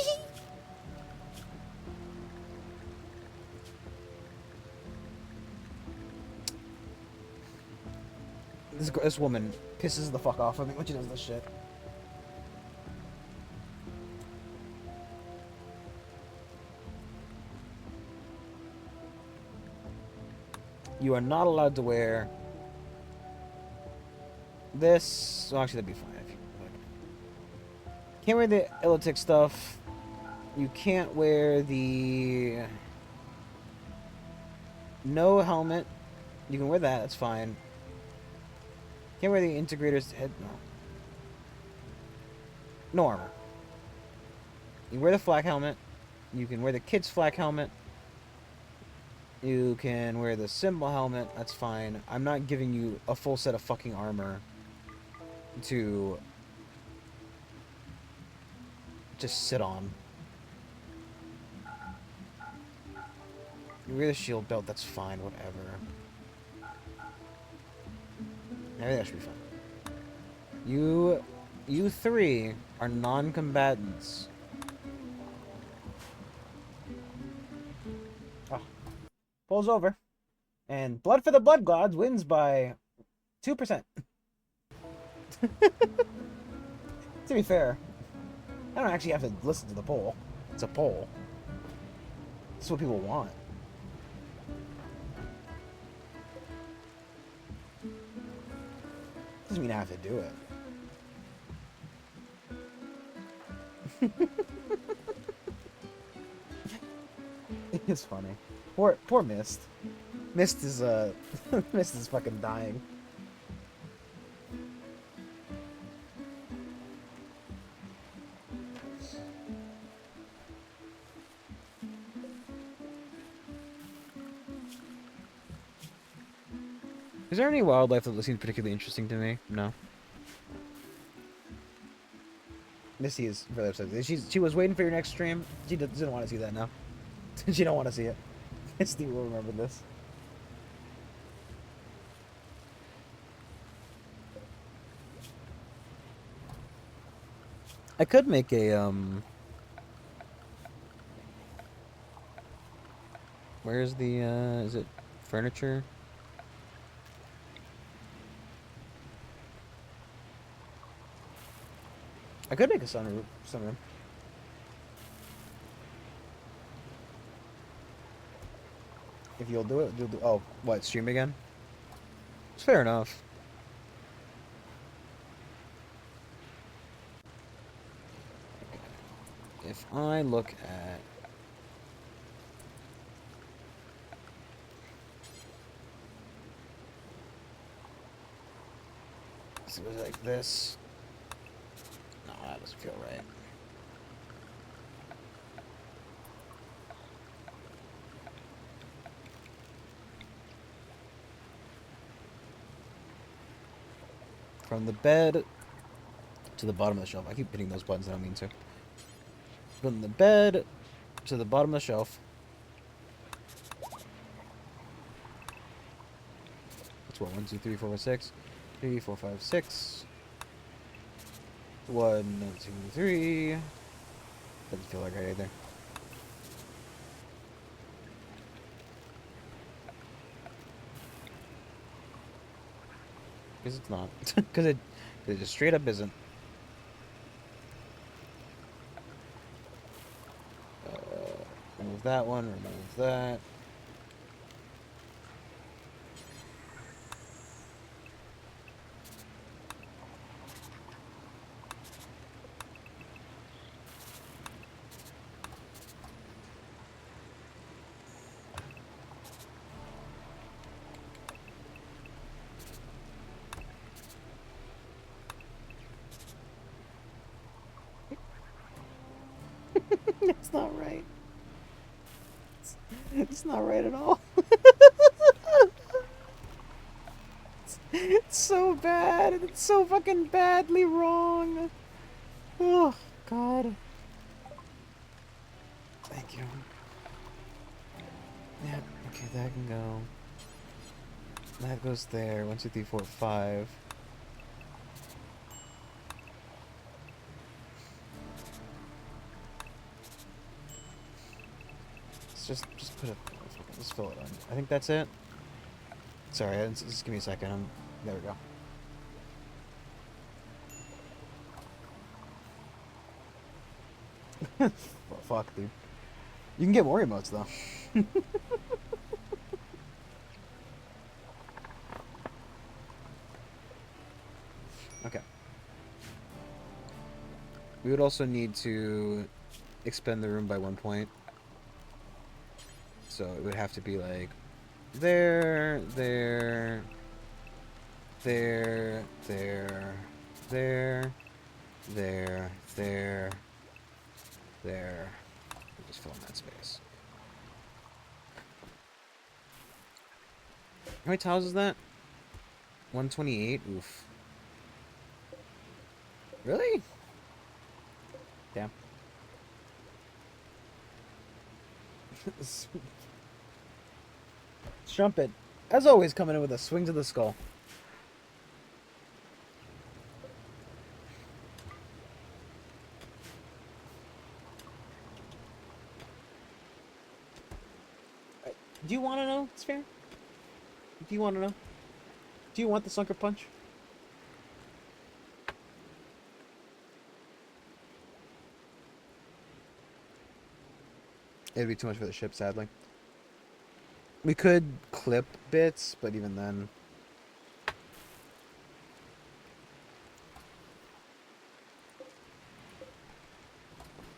This woman pisses the fuck off of me when she does this shit. You are not allowed to wear this. Well, actually, that'd be fine if you can't wear the Elitic stuff. You can't wear the no helmet. You can wear that. That's fine. Can't wear the integrator's head. No armor. You can wear the flak helmet. You can wear the kid's flak helmet. You can wear the symbol helmet. That's fine. I'm not giving you a full set of fucking armor to just sit on. You wear the shield belt. That's fine. Whatever. I think that should be fine. You three are non-combatants. Oh. Pulls over. And Blood for the Blood Gods wins by 2%. To be fair, I don't actually have to listen to the poll. It's a poll. It's what people want. Doesn't mean I have to do it. It's funny. Poor Mist. Mist is Mist is fucking dying. Is there any wildlife that seems particularly interesting to me? No. Misty is really upset. She was waiting for your next stream. She doesn't want to see that now. She don't want to see it. Misty will remember this. I could make a where's the is it furniture? I could make a sunroom. If you'll do it, you'll do. Oh, what? Stream again? It's fair enough. If I look at so it was like this. No, that doesn't feel right. From the bed to the bottom of the shelf. I keep hitting those buttons, I don't mean to. From the bed to the bottom of the shelf. That's what, 1, 2, 3, 4, 5, 6. 3, 4, 5, 6. 1, 2, 3. Doesn't feel like right either. Because it's not. Because it just straight up isn't. Remove that one, remove that. That's not right. It's not right at all. It's so bad. It's so fucking badly wrong. Oh, God. Thank you. Yeah, okay, that can go. That goes there. 1, 2, 3, 4, 5. Just put it. Just fill it in. I think that's it. Sorry, just give me a second. There we go. Fuck, dude. You can get more emotes though. Okay. We would also need to expend the room by 1 point. So it would have to be like there, there, there, there, there, there, there, there. We'll just fill in that space. How many tiles is that? 128? Oof. Really? Damn. Strumpet, as always, coming in with a swing to the skull. Do you want to know, Sphere? Do you want to know? Do you want the sucker punch? It'd be too much for the ship, sadly. We could clip bits, but even then...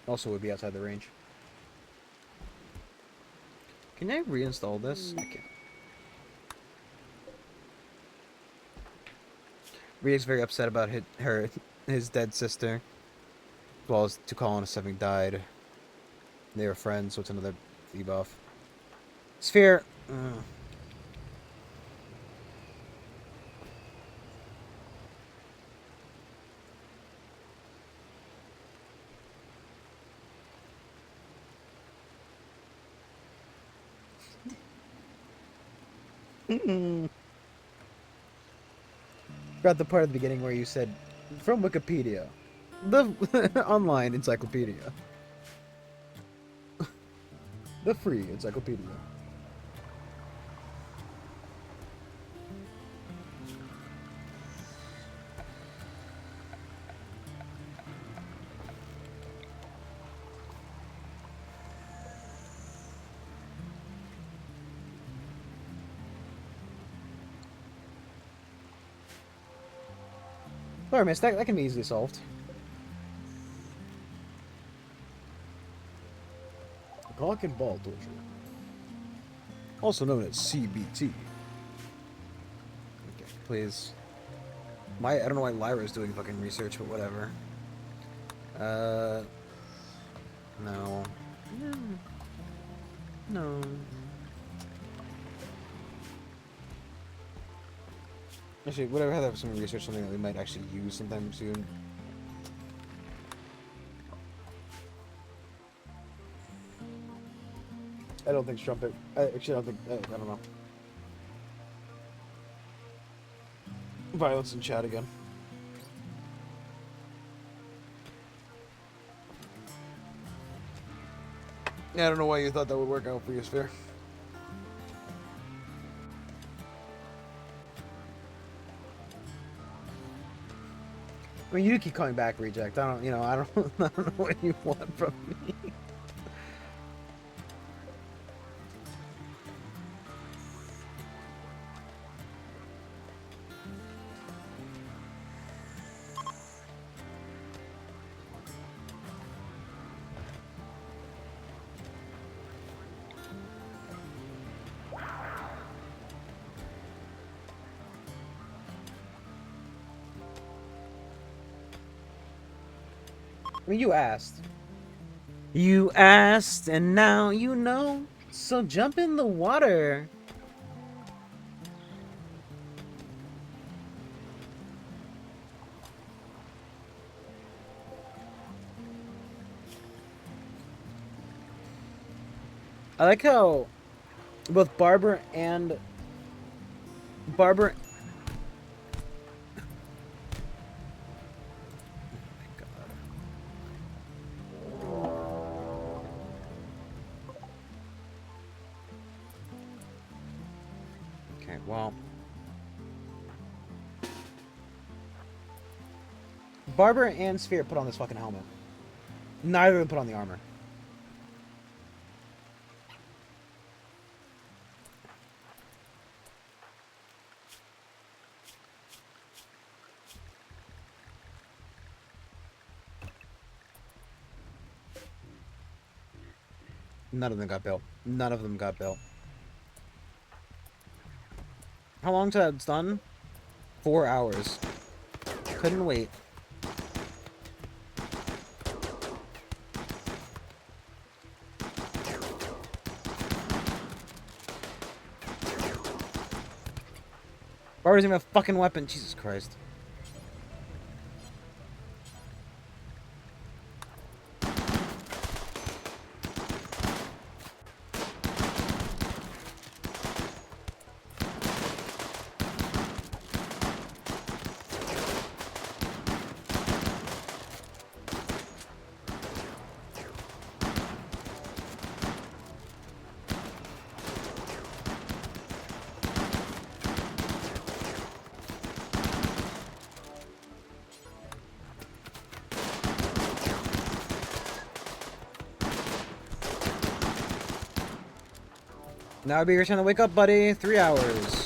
Also would be outside the range. Can I reinstall this? I can't. Rita's very upset about his dead sister. As well as two colonists having died. They were friends, so it's another debuff. Sphere. About the part at the beginning where you said, from Wikipedia, the online encyclopedia, the free encyclopedia. Sorry, miss, that can be easily solved. Cock and ball torture. Also known as CBT. Okay, please. I don't know why Lyra's doing fucking research, but whatever. No. No. Actually, whatever, have some research, something that we might actually use sometime soon. I don't think Strumpet. Actually, I don't think. I don't know. Violence in chat again. Yeah, I don't know why you thought that would work out for you, Sphere. I mean, you do keep coming back, Reject. I don't know I don't know what you want from me. I mean, you asked. You asked, and now you know. So jump in the water. I like how both Barber and Barber. Okay, well, Barber and Sphere put on this fucking helmet. Neither of them put on the armor. None of them got built. None of them got built. How long till that's done? 4 hours. Couldn't wait. Barbara doesn't even have a fucking weapon. Jesus Christ. Now it'd be your time to wake up, buddy. 3 hours.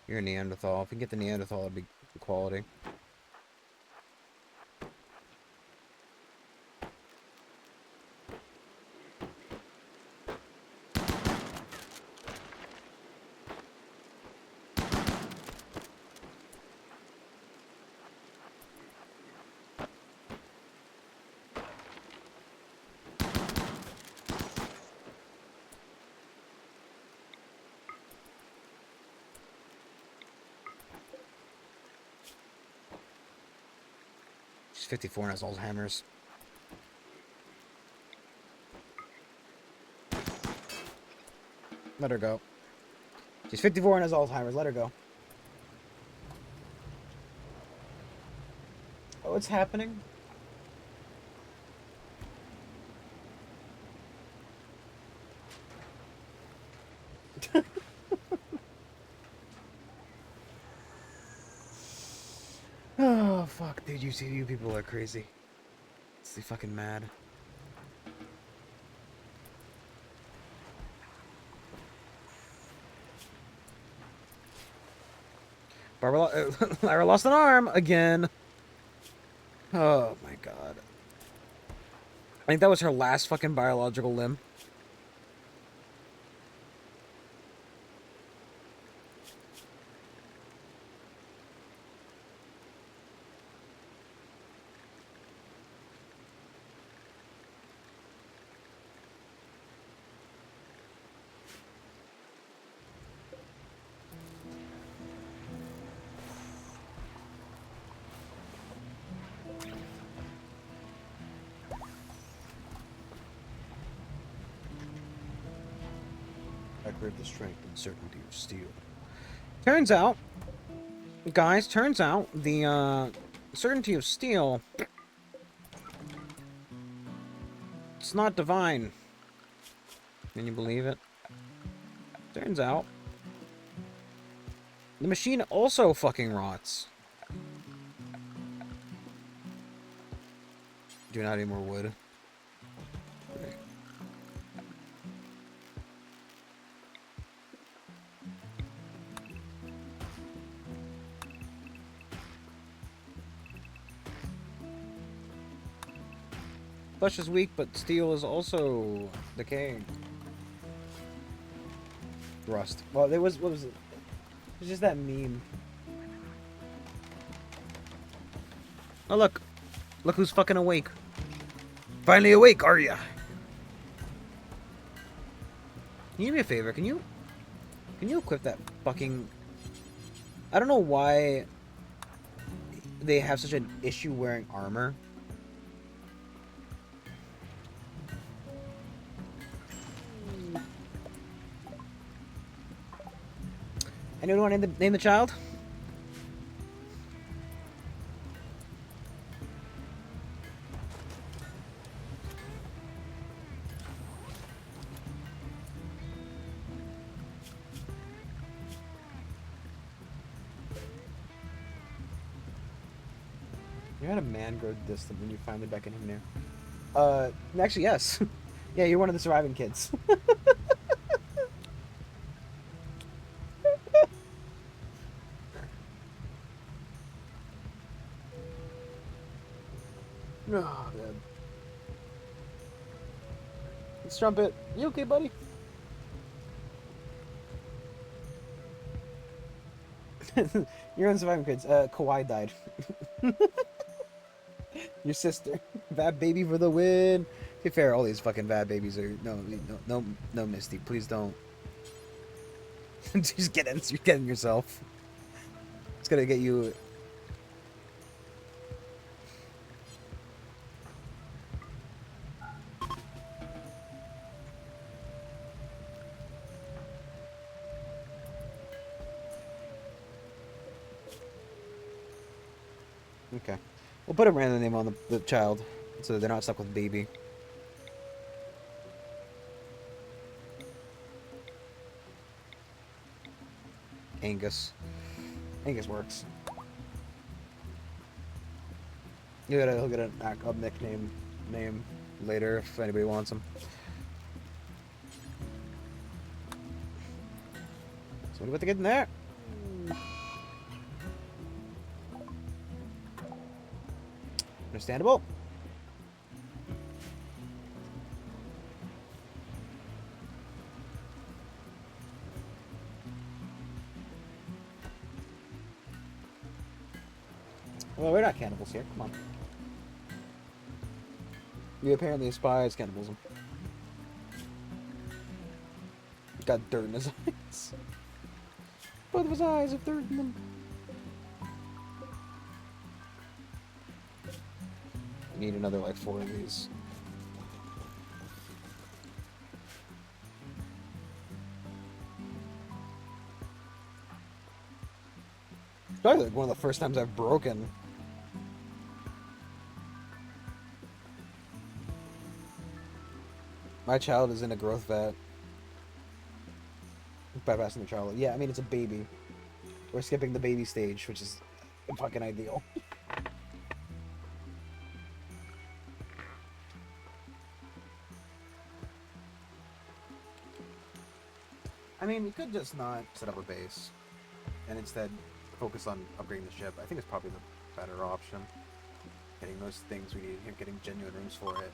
You're a Neanderthal. If we can get the Neanderthal, it'd be quality. She's 54 and has Alzheimer's. Let her go. She's 54 and has Alzheimer's. Let her go. Oh, what's happening? Oh, fuck, dude. You people are crazy. It's fucking mad. Barbara, Lara lost an arm again. Oh my god. I think that was her last fucking biological limb. I crave the strength and certainty of steel. Turns out, guys, the certainty of steel, it's not divine. Can you believe it? Turns out, the machine also fucking rots. Do not need more wood. Okay. Flesh is weak, but steel is also decaying. Rust. Well, there was, what was it? It was just that meme. Oh, look. Look who's fucking awake. Finally awake, are ya? Can you do me a favor? Can you equip that fucking... I don't know why they have such an issue wearing armor. Anyone want to name the child? You had a man grow distant when you finally beckon him near. Actually, yes. Yeah, you're one of the surviving kids. Oh, man. Let's trumpet. You okay, buddy? You're on surviving kids. Kawhi died. Your sister. Bad baby for the win. To be fair, all these fucking bad babies are no, Misty. Please don't. Just you're getting yourself. It's gonna get you. Okay. We'll put a random name on the child so that they're not stuck with baby. Angus. Angus works. He'll get a nickname name later if anybody wants him. So what about to get in there? Understandable. Well, we're not cannibals here. Come on. You apparently despise cannibalism. Got dirt in his eyes. Both of his eyes have dirt in them. I need another like 4 of these. Probably like one of the first times I've broken. My child is in a growth vat. Bypassing the child. Yeah, I mean, it's a baby. We're skipping the baby stage, which is fucking ideal. I mean, we could just not set up a base and instead focus on upgrading the ship. I think it's probably the better option. Getting those things we need, getting genuine rooms for it.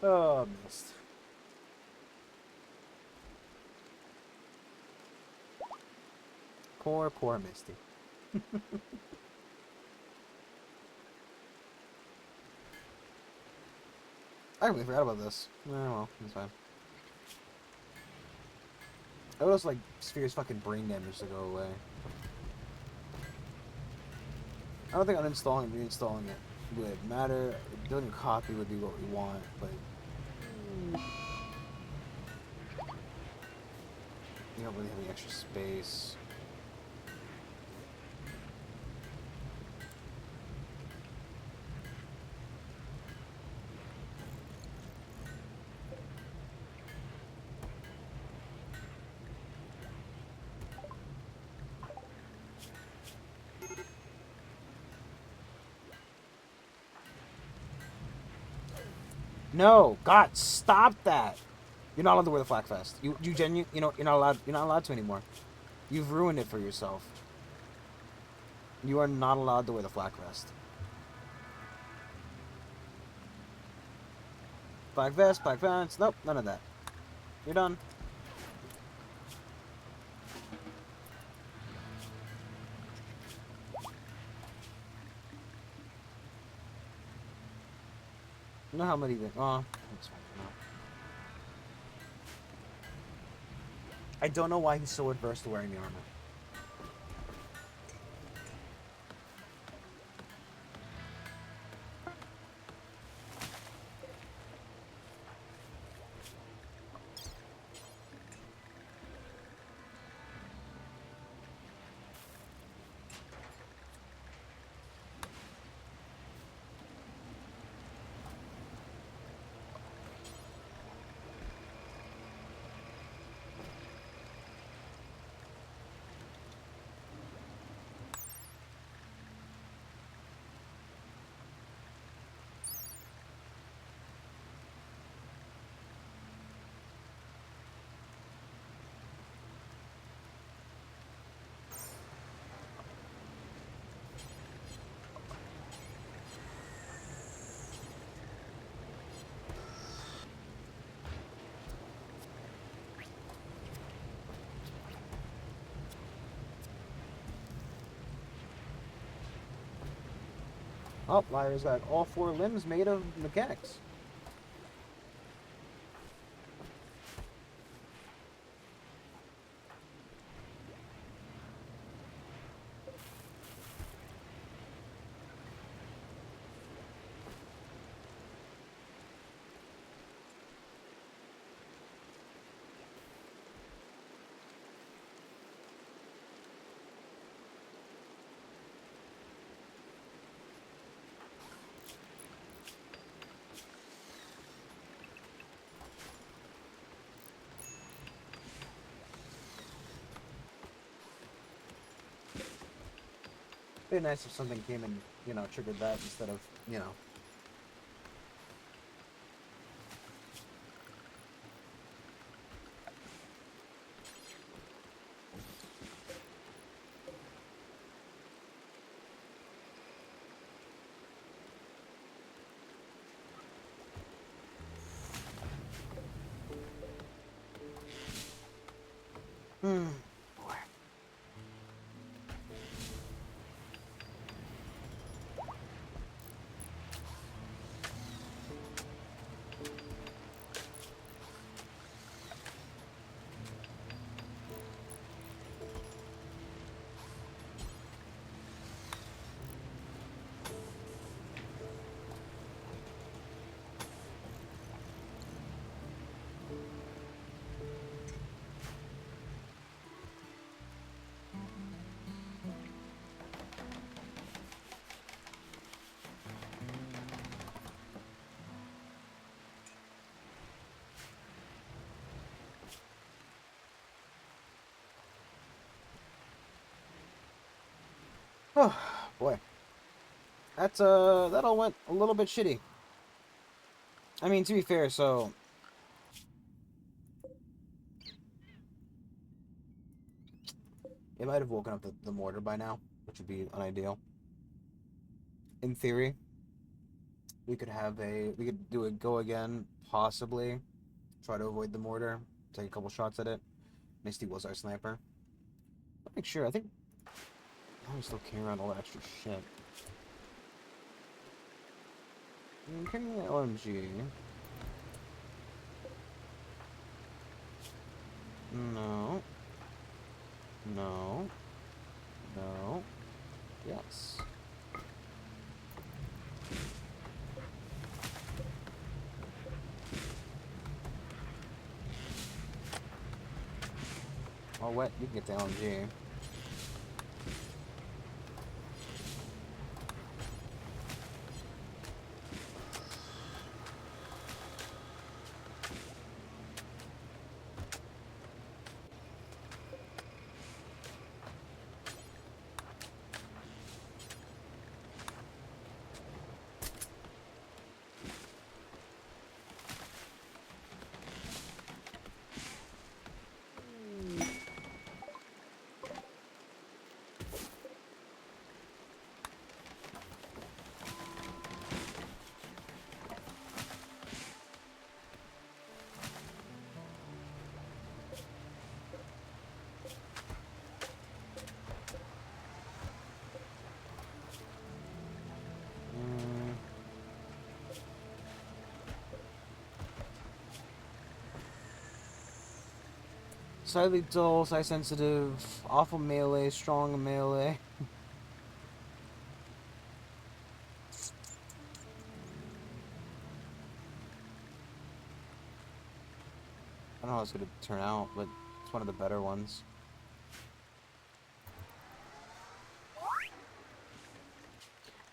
Oh, missed. Poor Misty. I completely forgot about this. Oh well, that's fine. I would also like Sphere's fucking brain damage to go away. I don't think uninstalling and reinstalling it would matter. Building a copy would be what we want, but you don't really have any extra space. No, God, stop that! You're not allowed to wear the flak vest. You're not allowed. You're not allowed to anymore. You've ruined it for yourself. You are not allowed to wear the flak vest. Black vest, black pants. Nope, none of that. You're done. No helmet either. Oh, that's fine. No. I don't know why he's so adverse to wearing the armor. Oh, Lyra's got all 4 limbs made of mechanics. It'd be nice if something came and, triggered that instead of. Hmm. Boy. Oh, boy. That all went a little bit shitty. I mean, to be fair, so it might have woken up the mortar by now, which would be unideal. In theory, we could do a go again, possibly. Try to avoid the mortar, take a couple shots at it. Misty was our sniper. I'll make sure, I think I'm still carrying around all that extra shit. I'm carrying the LMG. No. No. No. Yes. Oh, what? You can get the LMG. Slightly dull, side sensitive, awful melee, strong melee. I don't know how it's gonna turn out, but it's one of the better ones.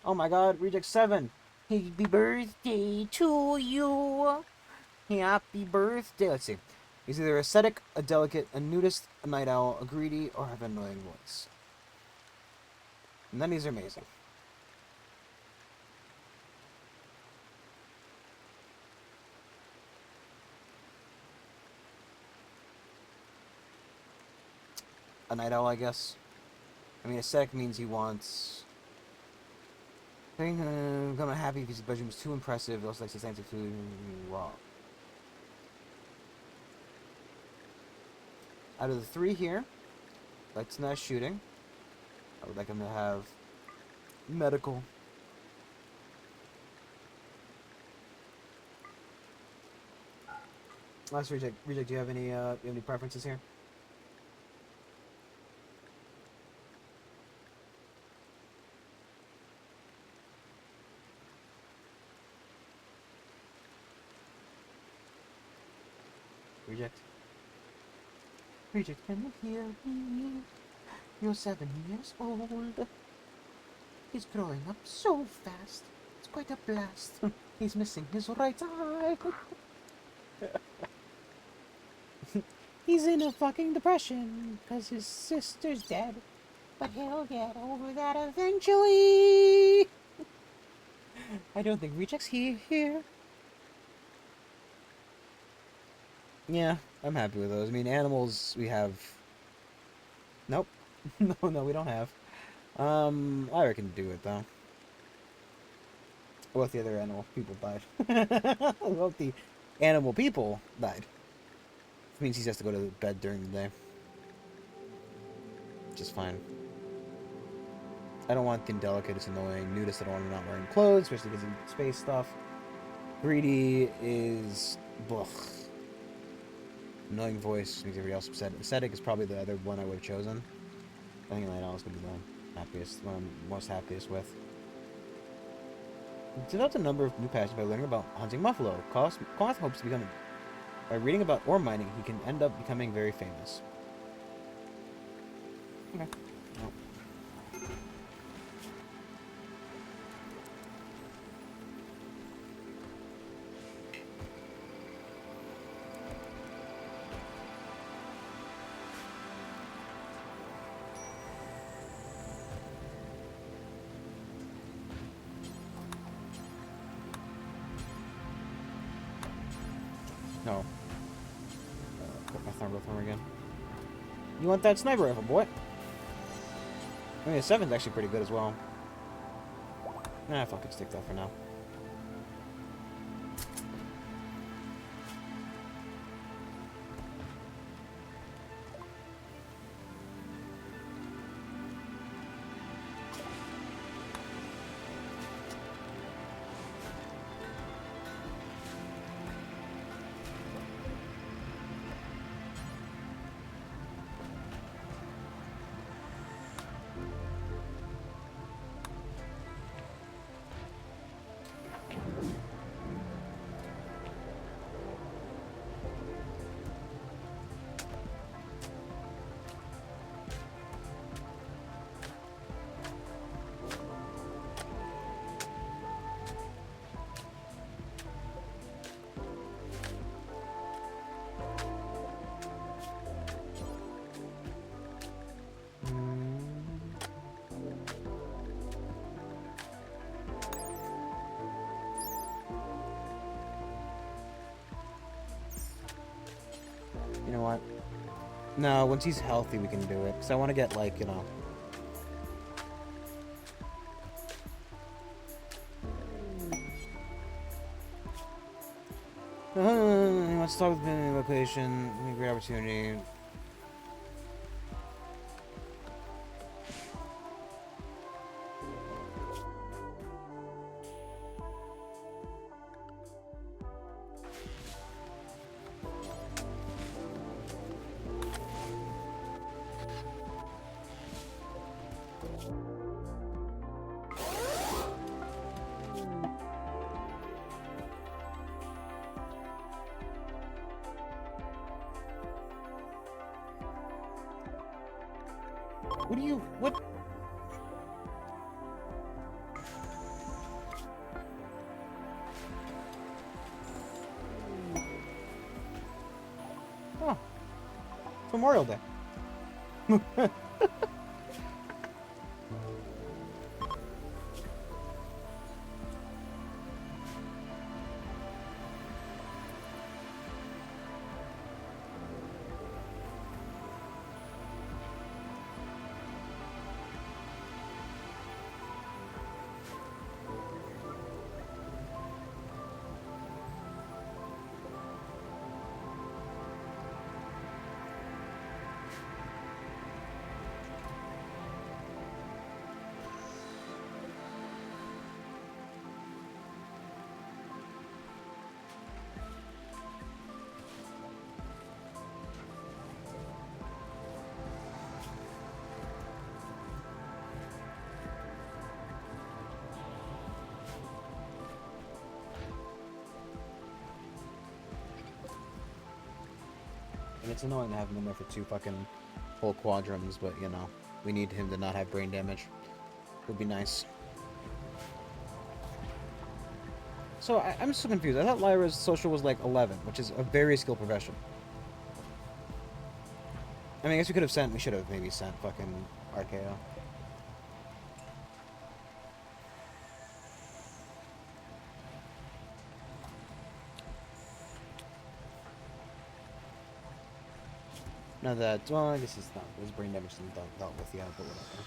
Oh my god, Reject 7! Happy birthday to you! Happy birthday! Let's see. He's either ascetic, a delicate, a nudist, a night owl, a greedy, or have an annoying voice. None of these are amazing. A night owl, I guess. I mean, ascetic means he wants... I'm not happy because his bedroom is too impressive. He also likes his fancy food. Wow. Out of the three here, likes not shooting. I would like him to have medical. Last reject. Reject. Do you have any preferences here? Reject. Reject, can you hear me? You're 7 years old. He's growing up so fast. It's quite a blast. He's missing his right eye. He's in a fucking depression because his sister's dead. But he'll get over that eventually. I don't think Reject's here. Yeah, I'm happy with those. I mean, animals we have. Nope. No, we don't have. I reckon do it though. What if the other animal people died? What if the animal people died? It means he has to go to bed during the day. Which is fine. I don't want the indelicate, it's annoying. Nudist, I don't want him not wearing clothes, especially because of space stuff. Greedy is... Blech. Annoying voice makes everybody else upset. Aesthetic is probably the other one I would have chosen. I think Night Owl is going to be the happiest, one I'm most happiest with. Developed a number of new passions by learning about hunting buffalo. Koth hopes to become... By reading about ore mining, he can end up becoming very famous. Okay. Well. No. Put my thumb with him again. You want that sniper rifle, boy? I mean, the 7's actually pretty good as well. Nah, fucking stick that for now. You know what? No, once he's healthy, we can do it. Because I want to get, like, you know... He wants to talk with me in the location. Great opportunity. What do you... What? Oh. It's Memorial Day. And it's annoying to have him in there for 2 fucking whole quadrums, but, you know, we need him to not have brain damage. Would be nice. So, I'm so confused. I thought Lyra's social was, like, 11, which is a very skilled profession. I mean, I guess we should have maybe sent fucking RKO. Now that, well, I guess it's not, his brain damage isn't dealt with yet, but whatever.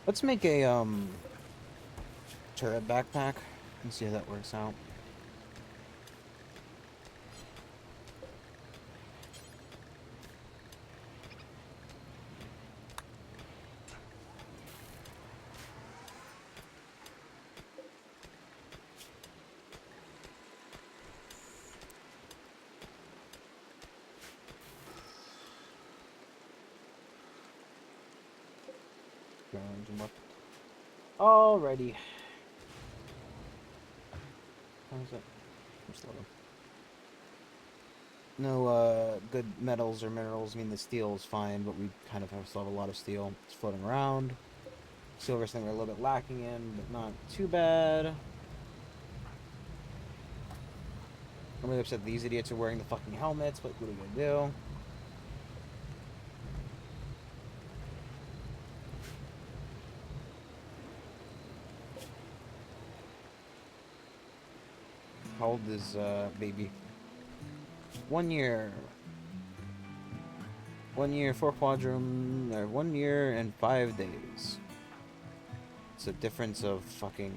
Let's make a, turret backpack and see how that works out. Alrighty. How's it? Just loading. No, good metals or minerals. I mean, the steel is fine, but we kind of still have a lot of steel. It's floating around. Silver's something we're a little bit lacking in, but not too bad. I'm really upset these idiots are wearing the fucking helmets, but what are we gonna do? How old is, baby? 1 year. 1 year, 4 quadrum, or 1 year and 5 days. It's a difference of fucking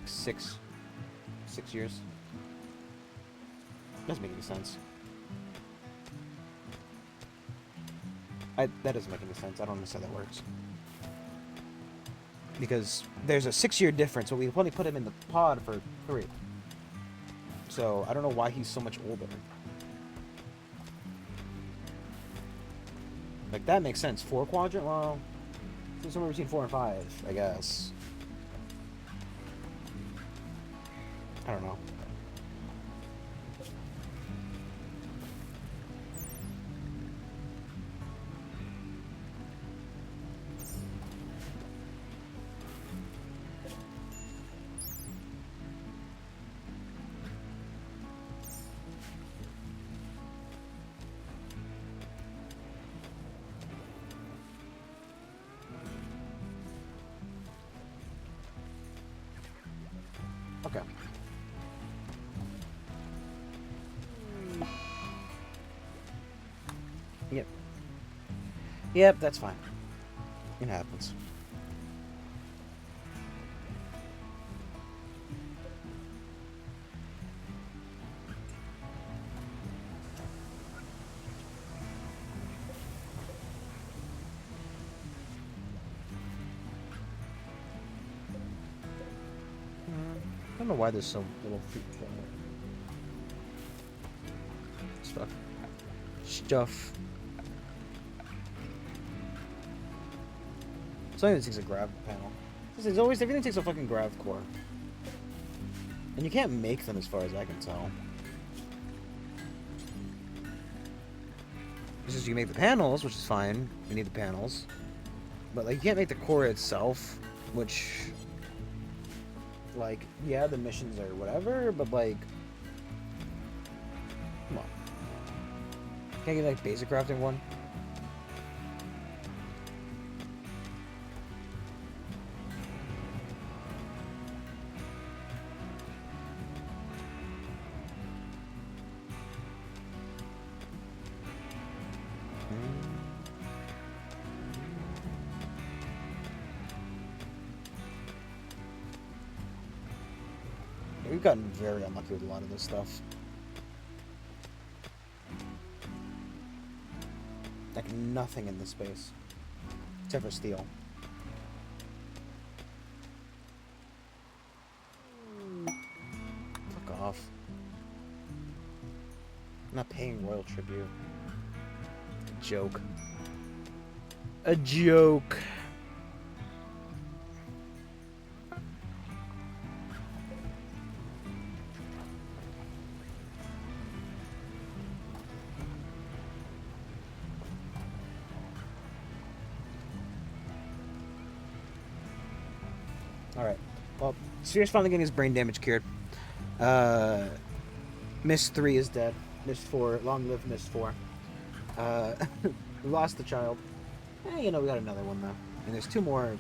6 years. Doesn't make any sense. That doesn't make any sense. I don't understand how that works. Because there's a 6-year difference, but we only put him in the pod for 3. So I don't know why he's so much older. Like, that makes sense. 4 quadrant? Well, somewhere between 4 and 5, I guess. I don't know. Okay. Yep. Yep, that's fine. It happens. I don't know why there's so little stuff. Something that takes a grav panel. Everything takes a fucking grav core. And you can't make them as far as I can tell. It's just you make the panels, which is fine. You need the panels. But like you can't make the core itself, which like, yeah, the missions are whatever, but like come on. Can't get like basic crafting one? We've gotten very unlucky with a lot of this stuff. Like nothing in this space. Except for steel. Fuck off. I'm not paying royal tribute. A joke. A joke. Alright. Well, Sphere's finally getting his brain damage cured. Mist 3 is dead. Mist 4. Long live Mist 4. We lost the child. You know, we got another one, though. And there's 2 more,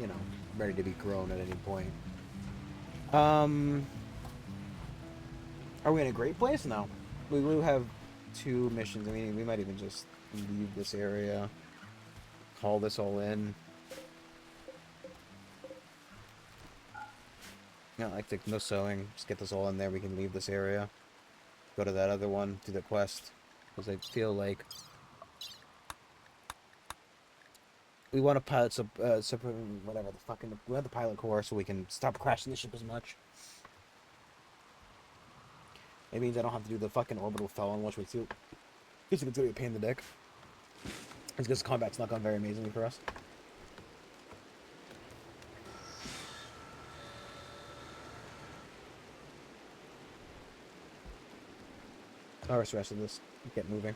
you know, ready to be grown at any point. Are we in a great place? No. We will have 2 missions. I mean, we might even just leave this area. Call this all in. Yeah, like no sewing. Just get this all in there. We can leave this area. Go to that other one. Do the quest. Because I feel like we want to pilot whatever the fucking. We want the pilot core so we can stop crashing the ship as much. It means I don't have to do the fucking orbital felon, which we do. It's gonna be a pain in the dick. It's because combat's not gone very amazingly for us. Or the rest of this. Get moving.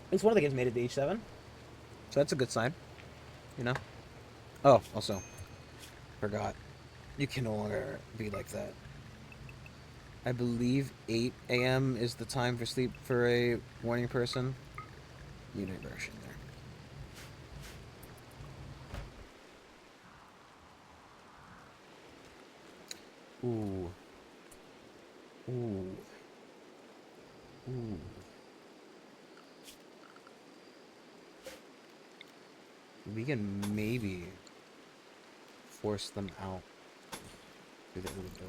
At least one of the kids made it to H7. So that's a good sign. You know? Oh, also. Forgot. You can no longer be like that. I believe 8 a.m. is the time for sleep for a morning person. Unit version there. Ooh. Ooh. Ooh. We can maybe force them out through the other door.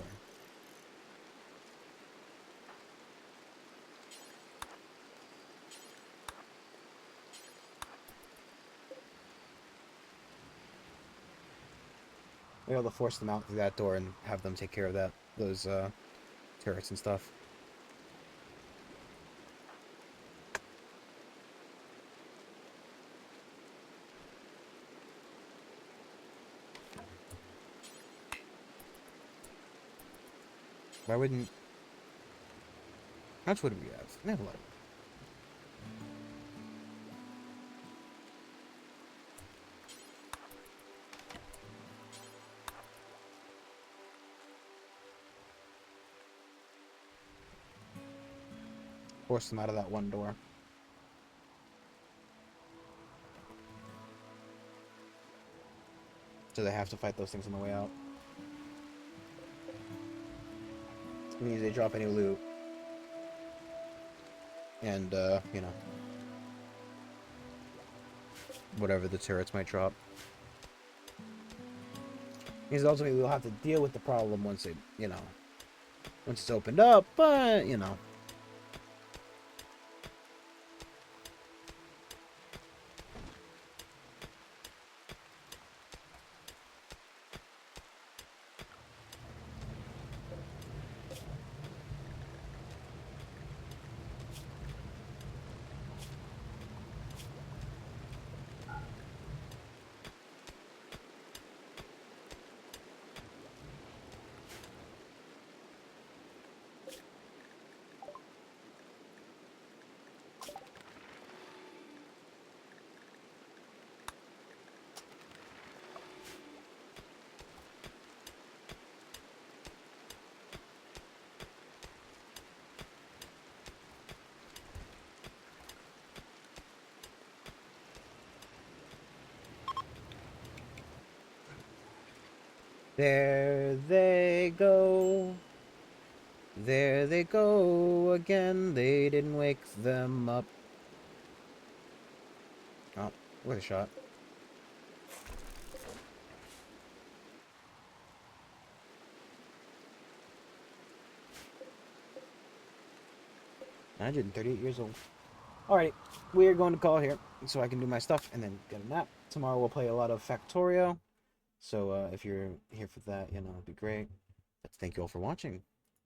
We're able to force them out through that door and have them take care of those turrets and stuff. Why wouldn't... How much wood do we have? We have a lot. Force them out of that one door. So they have to fight those things on the way out. It means they drop any loot. And, you know, whatever the turrets might drop. Means ultimately we'll have to deal with the problem once it, you know, once it's opened up, but, you know. There they go. There they go again. They didn't wake them up. Oh, with a shot. $138 old. Alrighty, we're going to call here so I can do my stuff and then get a nap. Tomorrow we'll play a lot of Factorio. So if you're here for that, you know, it'd be great. Thank you all for watching.